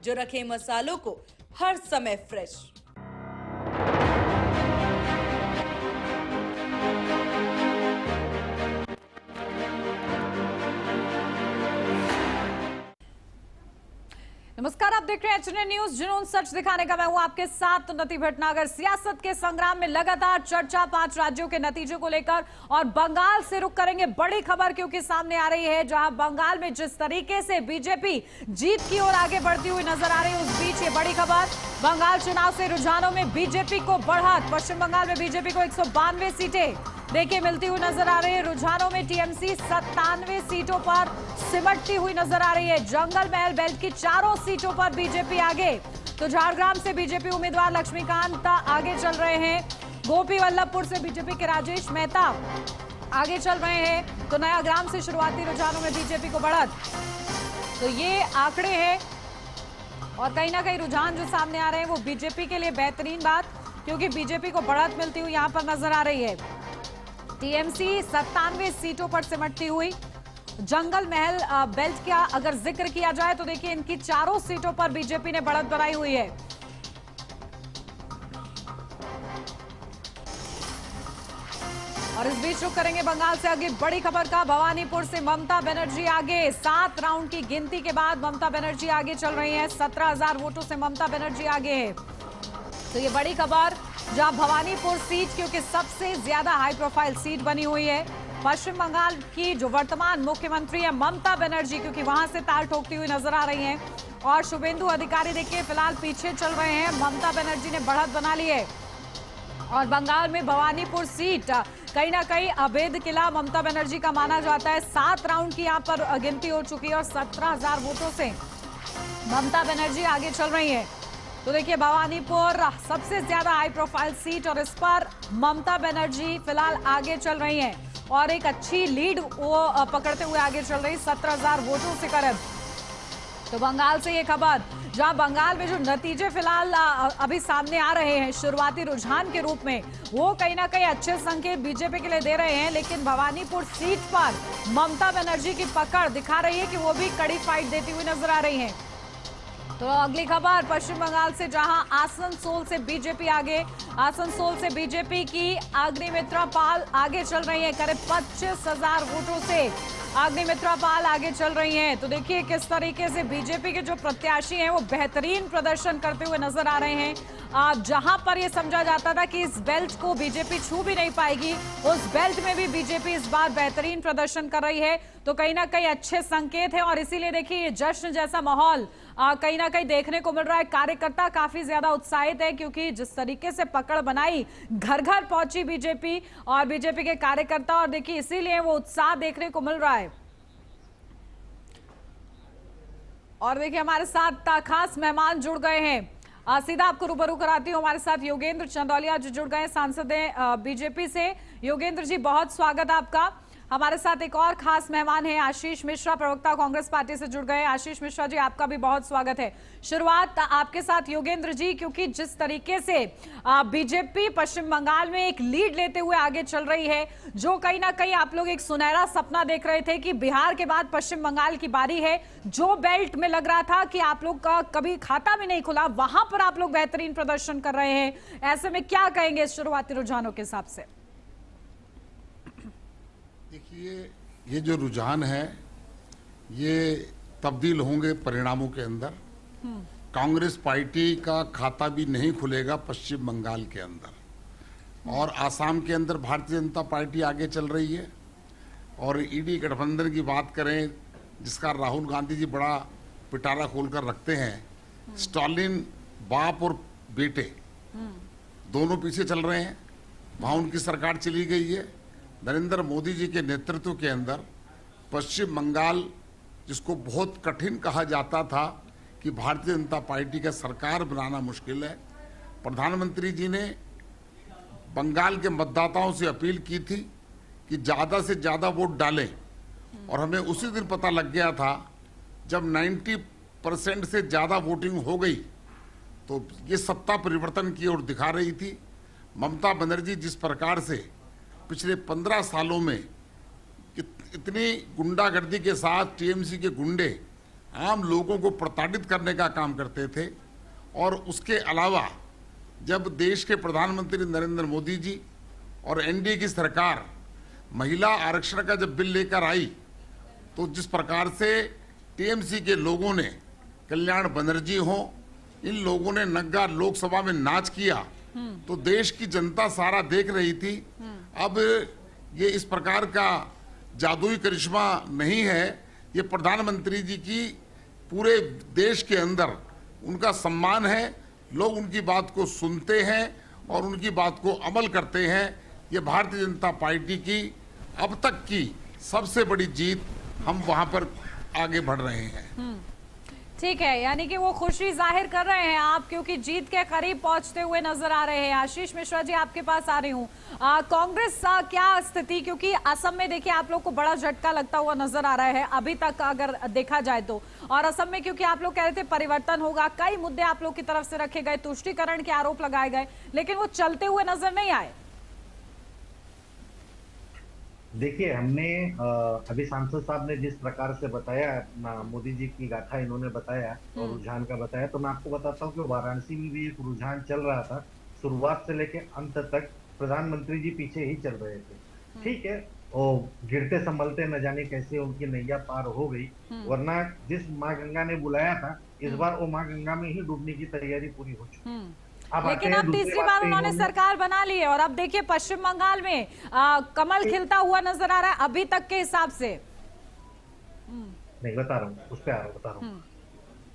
जो रखे मसालों को हर समय फ्रेश। नमस्कार, आप देख रहे हैं एचएनएन न्यूज, जुनून सच दिखाने का मैं हूं आपके साथ उन्नति भटनागर। सियासत के संग्राम में लगातार चर्चा 5 राज्यों के नतीजों को लेकर, और बंगाल से रुख करेंगे बड़ी खबर क्योंकि सामने आ रही है, जहां बंगाल में जिस तरीके से बीजेपी जीत की ओर आगे बढ़ती हुई नजर आ रही है, उस बीच ये बड़ी खबर बंगाल चुनाव से रुझानों में बीजेपी को बढ़त। पश्चिम बंगाल में बीजेपी को 192 सीटें देखिए मिलती हुई नजर आ रही है। रुझानों में टीएमसी 97 सीटों पर सिमटती हुई नजर आ रही है। जंगल महल बेल्ट की 4 सीटों पर बीजेपी आगे। तो झारग्राम से बीजेपी उम्मीदवार लक्ष्मीकांत आगे चल रहे हैं। गोपी वल्लभपुर से बीजेपी के राजेश मेहता आगे चल रहे हैं। तो नया ग्राम से शुरुआती रुझानों में बीजेपी को बढ़त। तो ये आंकड़े हैं और कहीं ना कहीं रुझान जो सामने आ रहे हैं वो बीजेपी के लिए बेहतरीन बात, क्योंकि बीजेपी को बढ़त मिलती हुई यहां पर नजर आ रही है। टीएमसी 97 सीटों पर सिमटती हुई। जंगल महल बेल्ट का अगर जिक्र किया जाए तो देखिए इनकी 4 सीटों पर बीजेपी ने बढ़त बनाई हुई है। और इस बीच रुक करेंगे बंगाल से आगे बड़ी खबर का। भवानीपुर से ममता बनर्जी आगे। 7 राउंड की गिनती के बाद ममता बनर्जी आगे चल रही हैं। 17,000 वोटों से ममता बनर्जी आगे है। तो ये बड़ी खबर, जहां भवानीपुर सीट क्योंकि सबसे ज्यादा हाई प्रोफाइल सीट बनी हुई है। पश्चिम बंगाल की जो वर्तमान मुख्यमंत्री है ममता बनर्जी, क्योंकि वहां से ताल ठोकती हुई नजर आ रही हैं। और शुभेंदु अधिकारी देखिए फिलहाल पीछे चल रहे हैं। ममता बनर्जी ने बढ़त बना ली है। और बंगाल में भवानीपुर सीट कहीं ना कहीं अभेद किला ममता बनर्जी का माना जाता है। 7 राउंड की यहाँ पर गिनती हो चुकी है और 17,000 वोटों से ममता बनर्जी आगे चल रही है। तो देखिए भवानीपुर सबसे ज्यादा हाई प्रोफाइल सीट और इस पर ममता बनर्जी फिलहाल आगे चल रही हैं और एक अच्छी लीड वो पकड़ते हुए आगे चल रही, 17,000 वोटों से करीब। तो बंगाल से ये खबर, जहां बंगाल में जो नतीजे फिलहाल अभी सामने आ रहे हैं शुरुआती रुझान के रूप में, वो कहीं ना कहीं अच्छे संकेत बीजेपी के लिए दे रहे हैं। लेकिन भवानीपुर सीट पर ममता बनर्जी की पकड़ दिखा रही है कि वो भी कड़ी फाइट देती हुई नजर आ रही है। तो अगली खबर पश्चिम बंगाल से, जहां आसनसोल से बीजेपी आगे। आसनसोल से बीजेपी की अग्निमित्रा पाल आगे चल रही है। करीब 25,000 वोटों से अग्निमित्रा पाल आगे चल रही हैं। तो देखिए किस तरीके से बीजेपी के जो प्रत्याशी हैं वो बेहतरीन प्रदर्शन करते हुए नजर आ रहे हैं। जहां पर ये समझा जाता था कि इस बेल्ट को बीजेपी छू भी नहीं पाएगी, उस बेल्ट में भी बीजेपी इस बार बेहतरीन प्रदर्शन कर रही है। तो कहीं ना कहीं अच्छे संकेत है और इसीलिए देखिए ये जश्न जैसा माहौल कहीं ना कहीं देखने को मिल रहा है। कार्यकर्ता काफी ज्यादा उत्साहित है क्योंकि जिस तरीके से पकड़ बनाई, घर घर पहुंची बीजेपी और बीजेपी के कार्यकर्ता, और देखिए इसीलिए वो उत्साह देखने को मिल रहा है। और देखिए हमारे साथ खास मेहमान जुड़ गए हैं, सीधा आपको रूबरू कराती हूँ। हमारे साथ योगेंद्र चंदौलिया जो जुड़ गए, सांसद बीजेपी से। योगेंद्र जी बहुत स्वागत आपका। हमारे साथ एक और खास मेहमान है आशीष मिश्रा, प्रवक्ता कांग्रेस पार्टी से जुड़ गए। आशीष मिश्रा जी आपका भी बहुत स्वागत है। शुरुआत आपके साथ योगेंद्र जी, क्योंकि जिस तरीके से बीजेपी पश्चिम बंगाल में एक लीड लेते हुए आगे चल रही है, जो कहीं ना कहीं आप लोग एक सुनहरा सपना देख रहे थे कि बिहार के बाद पश्चिम बंगाल की बारी है, जो बेल्ट में लग रहा था कि आप लोग का कभी खाता भी नहीं खुला, वहां पर आप लोग बेहतरीन प्रदर्शन कर रहे हैं। ऐसे में क्या कहेंगे इस शुरुआती रुझानों के हिसाब से? देखिए ये जो रुझान है ये तब्दील होंगे परिणामों के अंदर। कांग्रेस पार्टी का खाता भी नहीं खुलेगा पश्चिम बंगाल के अंदर, और आसाम के अंदर भारतीय जनता पार्टी आगे चल रही है। और ईडी गठबंधन की बात करें, जिसका राहुल गांधी जी बड़ा पिटारा खोलकर रखते हैं, स्टालिन बाप और बेटे दोनों पीछे चल रहे हैं, वहां उनकी सरकार चली गई है। नरेंद्र मोदी जी के नेतृत्व के अंदर पश्चिम बंगाल, जिसको बहुत कठिन कहा जाता था कि भारतीय जनता पार्टी का सरकार बनाना मुश्किल है, प्रधानमंत्री जी ने बंगाल के मतदाताओं से अपील की थी कि ज़्यादा से ज़्यादा वोट डालें, और हमें उसी दिन पता लग गया था जब 90% से ज़्यादा वोटिंग हो गई तो ये सत्ता परिवर्तन की ओर दिखा रही थी। ममता बनर्जी जिस प्रकार से पिछले 15 सालों में इतनी गुंडागर्दी के साथ टीएमसी के गुंडे आम लोगों को प्रताड़ित करने का काम करते थे। और उसके अलावा जब देश के प्रधानमंत्री नरेंद्र मोदी जी और एनडीए की सरकार महिला आरक्षण का जब बिल लेकर आई, तो जिस प्रकार से टीएमसी के लोगों ने, कल्याण बनर्जी हो, इन लोगों ने नग्गा लोकसभा में नाच किया, तो देश की जनता सारा देख रही थी। अब ये इस प्रकार का जादुई करिश्मा नहीं है, ये प्रधानमंत्री जी की पूरे देश के अंदर उनका सम्मान है। लोग उनकी बात को सुनते हैं और उनकी बात को अमल करते हैं। ये भारतीय जनता पार्टी की अब तक की सबसे बड़ी जीत, हम वहां पर आगे बढ़ रहे हैं। ठीक है, यानी कि वो खुशी जाहिर कर रहे हैं आप, क्योंकि जीत के करीब पहुंचते हुए नजर आ रहे हैं। आशीष मिश्रा जी, आपके पास आ रही हूँ। कांग्रेस क्या स्थिति, क्योंकि असम में देखिए आप लोग को बड़ा झटका लगता हुआ नजर आ रहा है अभी तक अगर देखा जाए तो, और असम में क्योंकि आप लोग कह रहे थे परिवर्तन होगा, कई मुद्दे आप लोग की तरफ से रखे गए, तुष्टीकरण के आरोप लगाए गए, लेकिन वो चलते हुए नजर नहीं आए। देखिए, हमने अभी सांसद साहब ने जिस प्रकार से बताया, मोदी जी की गाथा इन्होंने बताया और रुझान का बताया, तो मैं आपको बताता हूँ कि वाराणसी में भी एक रुझान चल रहा था। शुरुआत से लेकर अंत तक प्रधानमंत्री जी पीछे ही चल रहे थे। ठीक है, और गिरते संभलते न जाने कैसे उनकी नैया पार हो गई, वरना जिस माँ गंगा ने बुलाया था, इस बार वो माँ गंगा में ही डूबने की तैयारी पूरी हो चुकी। लेकिन अब तीसरी बार उन्होंने सरकार बना ली है, और अब देखिए पश्चिम बंगाल में कमल खिलता हुआ नजर आ रहा है अभी तक के हिसाब से। नहीं, बता रहा हूँ, उस पे आ रहा हूँ, बता रहा हूँ।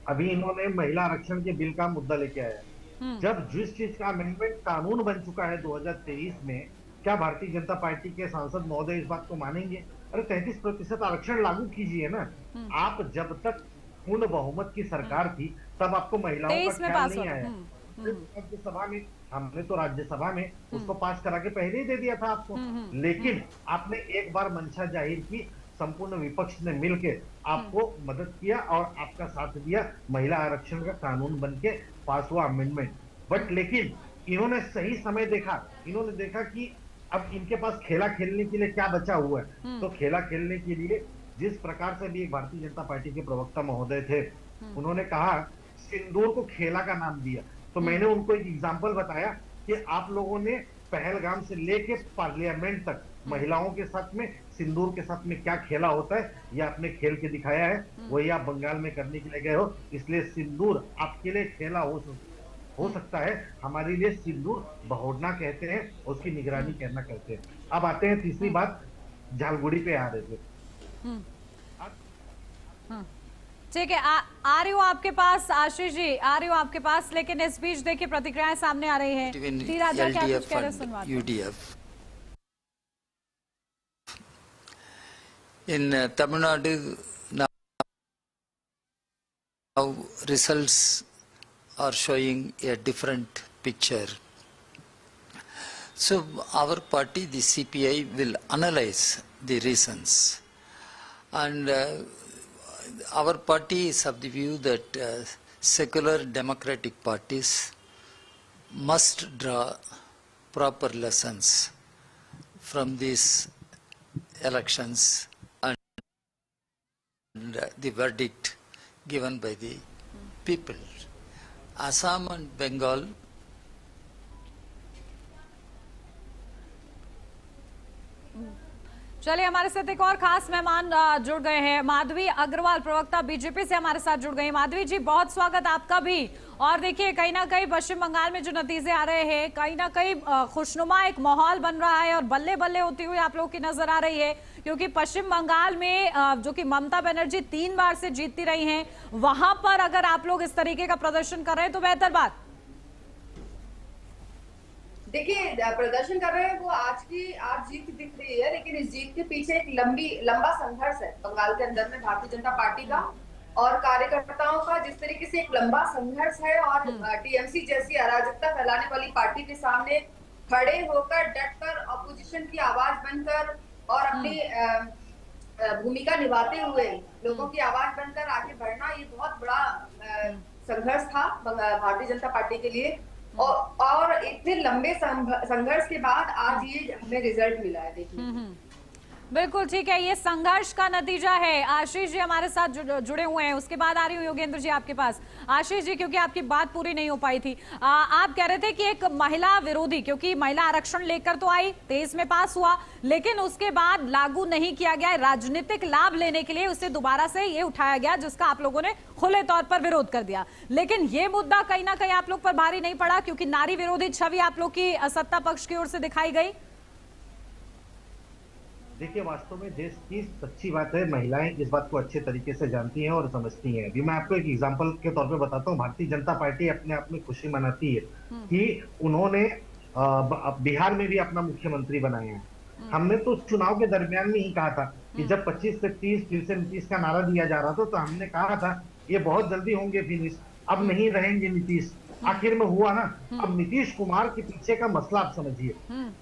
अभी इन्होंने महिला आरक्षण के बिल का मुद्दा लेके आया। जब जिस चीज का अमेंडमेंट कानून बन चुका है 2023 में, क्या भारतीय जनता पार्टी के सांसद महोदय इस बात को मानेंगे? अरे 33% आरक्षण लागू कीजिए ना। आप जब तक पूर्ण बहुमत की सरकार थी, तब आपको महिलाओं का ख्याल नहीं आया। राज्यसभा में हमने तो राज्यसभा में उसको पास करा के पहले ही दे दिया था आपको, लेकिन आपने एक बार मंशा जाहिर की, संपूर्ण विपक्ष ने मिलकर आपको मदद किया और आपका साथ दिया। महिला आरक्षण का कानून बनके पास हुआ अमेंडमेंट। बट लेकिन इन्होंने सही समय देखा, इन्होंने देखा कि अब इनके पास खेला खेलने के लिए क्या बचा हुआ है। तो खेला खेलने के लिए जिस प्रकार से भी एक भारतीय जनता पार्टी के प्रवक्ता महोदय थे, उन्होंने कहा सिंदूर को खेला का नाम दिया। तो मैंने उनको एक एग्जांपल बताया कि आप लोगों ने पहलगाम से लेके पार्लियामेंट तक महिलाओं के साथ में, सिंदूर के साथ में क्या खेला होता है, ये आपने खेल के दिखाया है। वही आप बंगाल में करने के लिए गए हो, इसलिए सिंदूर आपके लिए खेला हो सकता है, हमारे लिए सिंदूर बहुड़ना कहते हैं, उसकी निगरानी करना कहते हैं। अब आते हैं तीसरी बात, झालगुड़ी पे आ रहे थे। ठीक है, आ रही हूँ आपके पास आशीष जी, आ रही हूँ आपके पास, लेकिन इस बीच देखिए प्रतिक्रियाएं सामने आ रही हैं। UDF in Tamil Nadu now results are showing a different picture. So our party, the CPI, will analyze the reasons, and our party is of the view that secular democratic parties must draw proper lessons from these elections and the verdict given by the people. Assam and Bengal चलिए, हमारे साथ एक और खास मेहमान जुड़ गए हैं, माधवी अग्रवाल, प्रवक्ता बीजेपी से हमारे साथ जुड़ गए हैं। माधवी जी, बहुत स्वागत आपका भी। और देखिए, कहीं ना कहीं पश्चिम बंगाल में जो नतीजे आ रहे हैं, कहीं ना कहीं खुशनुमा एक माहौल बन रहा है और बल्ले बल्ले होती हुई आप लोग की नजर आ रही है, क्योंकि पश्चिम बंगाल में जो कि ममता बनर्जी 3 बार से जीतती रही हैं, वहां पर अगर आप लोग इस तरीके का प्रदर्शन कर रहे हैं तो बेहतर बात। देखिए, प्रदर्शन कर रहे हैं वो आज जीत दिख रही है, लेकिन इस जीत के पीछे एक लंबा संघर्ष है बंगाल के अंदर में भारतीय जनता पार्टी का और कार्यकर्ताओं का। जिस तरीके से एक लंबा संघर्ष है और टीएमसी जैसी अराजकता फैलाने वाली पार्टी के सामने खड़े होकर, डटकर, ऑपोजिशन की आवाज बनकर और अपनी भूमिका निभाते हुए लोगों की आवाज बनकर आगे बढ़ना, ये बहुत बड़ा संघर्ष था भारतीय जनता पार्टी के लिए। और इतने लंबे संघर्ष के बाद आज ये हमें रिजल्ट मिला है। देखिए, बिल्कुल ठीक है, ये संघर्ष का नतीजा है। आशीष जी हमारे साथ जुड़े हुए हैं, उसके बाद आ रही हूँ योगेंद्र जी आपके पास। आशीष जी, क्योंकि आपकी बात पूरी नहीं हो पाई थी, आप कह रहे थे कि एक महिला विरोधी, क्योंकि महिला आरक्षण लेकर तो आई, 23 में पास हुआ, लेकिन उसके बाद लागू नहीं किया गया, राजनीतिक लाभ लेने के लिए उसे दोबारा से ये उठाया गया, जिसका आप लोगों ने खुले तौर पर विरोध कर दिया। लेकिन ये मुद्दा कहीं ना कहीं आप लोग पर भारी नहीं पड़ा, क्योंकि नारी विरोधी छवि आप लोग की सत्ता पक्ष की ओर से दिखाई गई। देखिए, वास्तव में देश की सच्ची बात है, महिलाएं इस बात को अच्छे तरीके से जानती हैं और समझती हैं। अभी मैं आपको एक एग्जांपल के तौर पे बताता हूँ। भारतीय जनता पार्टी अपने आप में खुशी मनाती है कि उन्होंने बिहार में भी अपना मुख्यमंत्री बनाया है। हमने तो चुनाव के दरमियान में ही कहा था कि जब 25 से 30 फिर से नीतीश का नारा दिया जा रहा था, तो हमने कहा था ये बहुत जल्दी होंगे फिनिश, अब नहीं रहेंगे नीतीश। आखिर में हुआ ना। अब नीतीश कुमार के पीछे का मसला आप समझिए।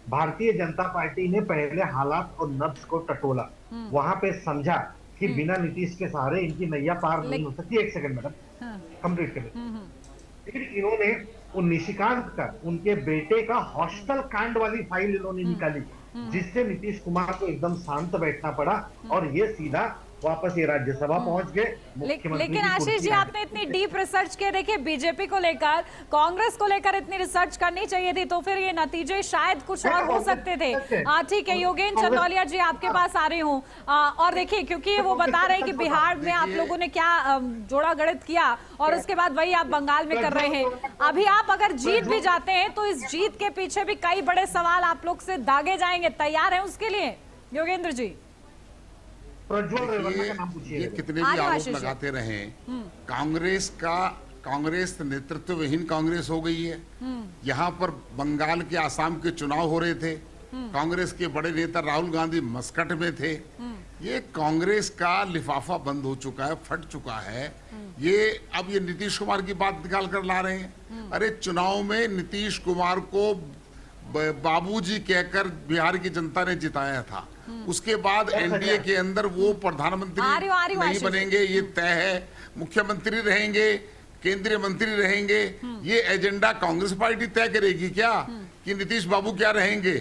भारतीय जनता पार्टी ने पहले हालात और नब्ज को टटोला, वहां पे समझा कि बिना नीतीश के सहारे इनकी नैया पार नहीं हो सकती। एक सेकंड मैडम, कंप्लीट करें। फिर इन्होंने उन निशिकांत का, उनके बेटे का हॉस्टल कांड वाली फाइल इन्होंने निकाली, जिससे नीतीश कुमार को एकदम शांत बैठना पड़ा और ये सीधा वापस ये राज्यसभा पहुंच गए। लेकिन आशीष जी, आपने इतनी डीप रिसर्च किए, देखिए बीजेपी को लेकर, कांग्रेस को लेकर इतनी रिसर्च करनी चाहिए थी, तो फिर ये नतीजे शायद कुछ और हो सकते थे। ठीक है, योगेंद्र चंदौलिया जी आपके पास आ रही हूँ। और देखिए, क्योंकि वो बता रहे हैं कि बिहार में आप लोगों ने क्या जोड़ा गणित किया और उसके बाद वही आप बंगाल में कर रहे हैं। अभी आप अगर जीत भी जाते हैं तो इस जीत के पीछे भी कई बड़े सवाल आप लोग से दागे जाएंगे, तैयार है उसके लिए योगेंद्र जी? ये कितने भी आरोप लगाते रहे, कांग्रेस नेतृत्वहीन कांग्रेस हो गई है। यहाँ पर बंगाल के, आसाम के चुनाव हो रहे थे, कांग्रेस के बड़े नेता राहुल गांधी मस्कट में थे। ये कांग्रेस का लिफाफा बंद हो चुका है, फट चुका है। अब ये नीतीश कुमार की बात निकाल कर ला रहे हैं। अरे चुनाव में नीतीश कुमार को बाबूजी कहकर बिहार की जनता ने जिताया था, उसके बाद एनडीए के अंदर वो प्रधानमंत्री नहीं बनेंगे, ये तय है। मुख्यमंत्री रहेंगे, केंद्रीय मंत्री रहेंगे। ये एजेंडा कांग्रेस पार्टी तय करेगी क्या कि नीतीश बाबू क्या रहेंगे?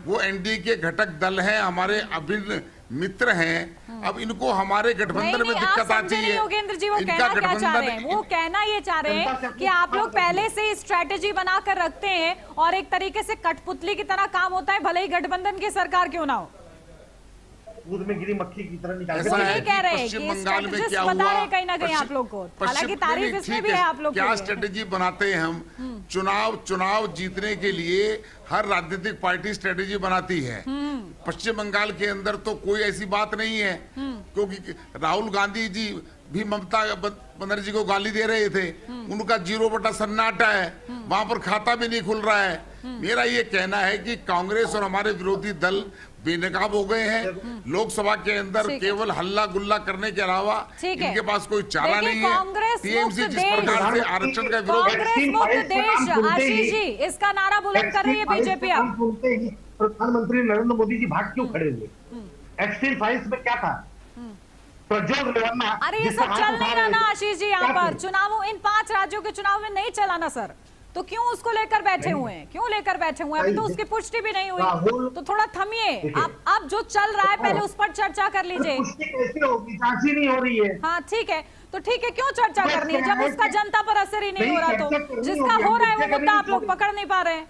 वो एनडीए के घटक दल हैं, हमारे अभिन्न मित्र हैं। अब इनको हमारे गठबंधन में दिक्कत आती है। योगेंद्र जी, वो कहना क्या चाह रहे हैं? वो कहना ये चाह रहे हैं कि आप लोग पहले से स्ट्रेटेजी बनाकर रखते हैं और एक तरीके से कठपुतली की तरह काम होता है, भले ही गठबंधन की सरकार क्यों ना हो। दूध में गिरी मक्खी की तरह निकाल कह रहे हैं कि बंगाल में क्या बता हुआ, रहे कहीं ना कहीं आप लोग को, हालांकि तारीफ इसमें भी है आप लोग। क्या स्ट्रेटेजी बनाते हैं हम? चुनाव जीतने के लिए हर राजनीतिक पार्टी स्ट्रेटेजी बनाती है। पश्चिम बंगाल के अंदर तो कोई ऐसी बात नहीं है, क्योंकि राहुल गांधी जी भी ममता बनर्जी को गाली दे रहे थे, उनका 0 सन्नाटा है, वहां पर खाता भी नहीं खुल रहा है। मेरा ये कहना है कि कांग्रेस और हमारे विरोधी दल बेनकाब हो गए हैं। लोकसभा के अंदर केवल हल्ला गुल्ला करने के अलावा इनके पास कोई चारा नहीं है। टीएमसी जिस प्रकार से आरक्षण का विरोध, आशीष जी इसका नारा बुलंद कर रही है बीजेपी। प्रधानमंत्री नरेंद्र मोदी जी भाग क्यों खड़े हुए? एक्सट्रीम फाइल्स में क्या था? अरे ये सब चल नहीं रहा ना आशीष जी, यहाँ पर चुनाव, इन 5 राज्यों के चुनाव में नहीं चला ना सर, तो क्यों उसको लेकर बैठे हुए हैं? क्यों लेकर बैठे हुए हैं? अभी तो उसकी पुष्टि भी नहीं हुई, तो थोड़ा थमिए। अब जो चल रहा है पहले उस पर चर्चा कर लीजिए। नहीं हो रही है। हाँ ठीक है, तो ठीक है, क्यों चर्चा करनी है जब उसका जनता पर असर ही नहीं हो रहा? तो जिसका हो रहा है वो मुद्दा आप लोग पकड़ नहीं पा रहे हैं।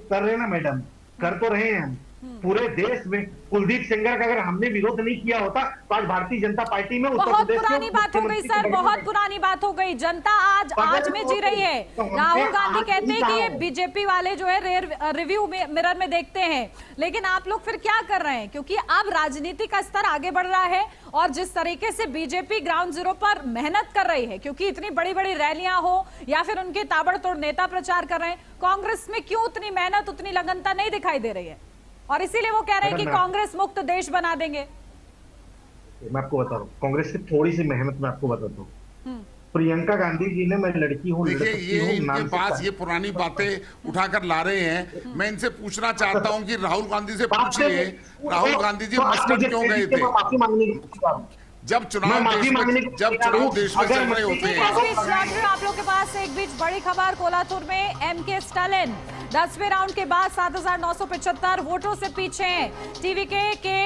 कर रहे हैं ना मैडम, कर तो रहे हैं हम। पूरे देश में कुलदीप सेंगर का अगर हमने विरोध नहीं किया होता तो आज भारतीय जनता पार्टी में बहुत पुरानी बात हो गई सर, बहुत पुरानी बात हो गई। जनता आज में जी रही है। राहुल गांधी कहते हैं कि ये बीजेपी वाले जो है रिव्यू मिरर में देखते हैं, लेकिन आप लोग फिर क्या कर रहे हैं? क्योंकि अब राजनीति का स्तर आगे बढ़ रहा है और जिस तरीके से बीजेपी ग्राउंड जीरो पर मेहनत कर रही है, क्योंकि इतनी बड़ी बड़ी रैलियां हो या फिर उनके ताबड़तोड़ नेता प्रचार कर रहे हैं, कांग्रेस में क्यों उतनी मेहनत, उतनी लगनता नहीं दिखाई दे रही है? और इसीलिए वो कह रहे हैं कि कांग्रेस मुक्त देश बना देंगे। मैं आपको बता रहा हूँ, कांग्रेस की थोड़ी सी मेहनत मैं आपको बताता हूँ। प्रियंका गांधी जी ने मैं लड़की हूँ, देखिए ये इनके पास ये पुरानी बातें उठाकर ला रहे हैं। मैं इनसे पूछना चाहता हूँ कि राहुल गांधी से पूछिए, राहुल गांधी जी मस्कट क्यों गए थे जब चुनाव देश में चल रहे होते हैं? आप लोग के पास एक बीच बड़ी खबर कोलाथुर में एमके स्टालिन 10वें राउंड के बाद 7,975 वोटों से पीछे हैं। टीवीके के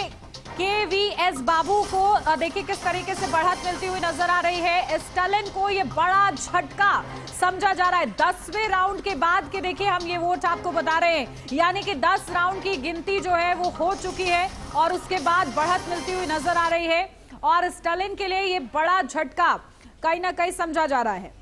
केवीएस बाबू को देखिए किस तरीके से बढ़त मिलती हुई नजर आ रही है। स्टालिन को ये बड़ा झटका समझा जा रहा है 10वें राउंड के बाद के। देखिए हम ये वोट आपको बता रहे हैं, यानी कि 10 राउंड की गिनती जो है वो हो चुकी है और उसके बाद बढ़त मिलती हुई नजर आ रही है और स्टालिन के लिए ये बड़ा झटका कहीं ना कहीं समझा जा रहा है।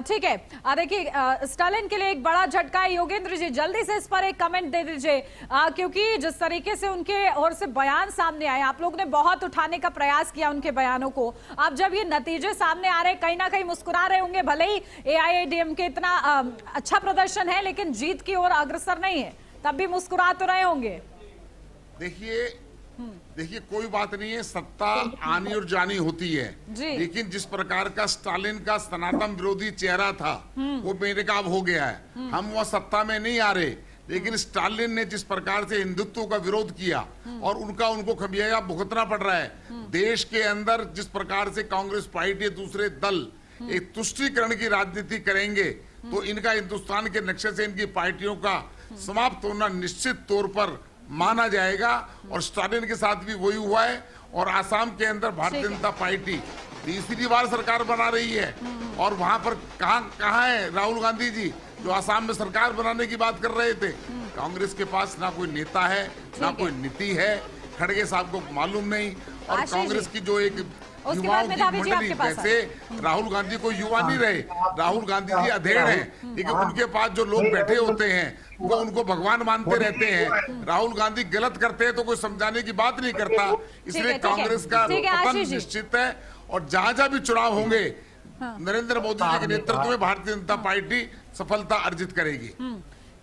ठीक है, देखिए स्टालिन के लिए एक बड़ा झटका है। योगेंद्र जी जल्दी से इस पर एक कमेंट दे दीजिए, क्योंकि जिस तरीके से उनके ओर से बयान सामने आए, आप लोग ने बहुत उठाने का प्रयास किया उनके बयानों को। अब जब ये नतीजे सामने आ रहे कहीं ना कहीं मुस्कुरा रहे होंगे, भले ही एआईएडीएमके इतना अच्छा प्रदर्शन है लेकिन जीत की ओर अग्रसर नहीं है, तब भी मुस्कुरा तो रहे होंगे। देखिए कोई बात नहीं है, सत्ता आनी और जानी होती है, लेकिन जिस प्रकार का स्टालिन का सनातन विरोधी चेहरा था वो बेनकाब हो गया है। हम वह सत्ता में नहीं आ रहे, लेकिन स्टालिन ने जिस प्रकार से हिंदुत्व का विरोध किया और उनको खमियाजा भुगतना पड़ रहा है। देश के अंदर जिस प्रकार से कांग्रेस पार्टी दूसरे दल एक तुष्टीकरण की राजनीति करेंगे तो इनका हिंदुस्तान के नक्शे से इनकी पार्टियों का समाप्त होना निश्चित तौर पर माना जाएगा। और स्टालिन के साथ भी वही हुआ है और आसाम के अंदर भारतीय जनता पार्टी तीसरी बार सरकार बना रही है और वहां पर कहां है राहुल गांधी जी जो आसाम में सरकार बनाने की बात कर रहे थे। कांग्रेस के पास ना कोई नेता है ना कोई नीति है, खड़गे साहब को मालूम नहीं। और कांग्रेस की जो एक युवाओं की मंडली, वैसे राहुल गांधी को युवा नहीं रहे, राहुल गांधी जी अधेड़ हैं, लेकिन उनके पास जो लोग बैठे होते हैं वो उनको भगवान मानते रहते हैं। राहुल गांधी गलत करते हैं तो कोई समझाने की बात नहीं करता, इसलिए कांग्रेस का पतन निश्चित है। और जहां भी चुनाव होंगे नरेंद्र मोदी जी के नेतृत्व में भारतीय जनता पार्टी सफलता अर्जित करेगी।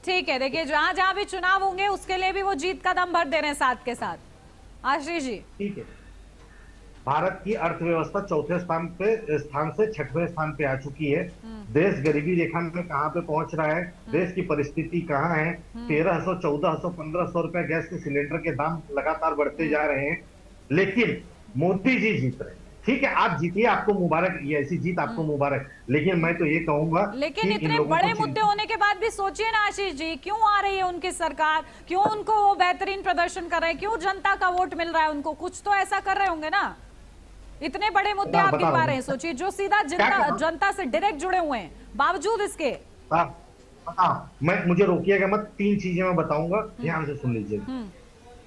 ठीक है, देखिए जहां भी चुनाव होंगे उसके लिए भी वो जीत का दम भर दे रहे हैं साथ के साथ। आशीष जी ठीक है, भारत की अर्थव्यवस्था चौथे स्थान से 6वें स्थान पे आ चुकी है। देश गरीबी रेखा में कहां पे पहुंच रहा है, देश की परिस्थिति कहां है। 1300, 1400, 1500 रुपए गैस के सिलेंडर के दाम लगातार बढ़ते जा रहे हैं, लेकिन मोदी जी जीत रहे हैं। ठीक है, आप जीतिए, आपको मुबारक, ये ऐसी जीत आपको मुबारक, लेकिन मैं तो ये कहूंगा लेकिन इतने बड़े मुद्दे होने के बाद भी सोचिए ना आशीष जी, क्यों आ रही है उनकी सरकार, क्यों उनको वो बेहतरीन प्रदर्शन कर रहे हैं, क्यों जनता का वोट मिल रहा है उनको, कुछ तो ऐसा कर रहे होंगे ना। इतने बड़े मुद्दे आप गिनवा रहे हैं, सोचिए जो सीधा जनता से डायरेक्ट जुड़े हुए हैं, बावजूद इसके। मुझे रोकिएगा मत, 3 चीजें मैं बताऊंगा, ध्यान से सुन लीजिए।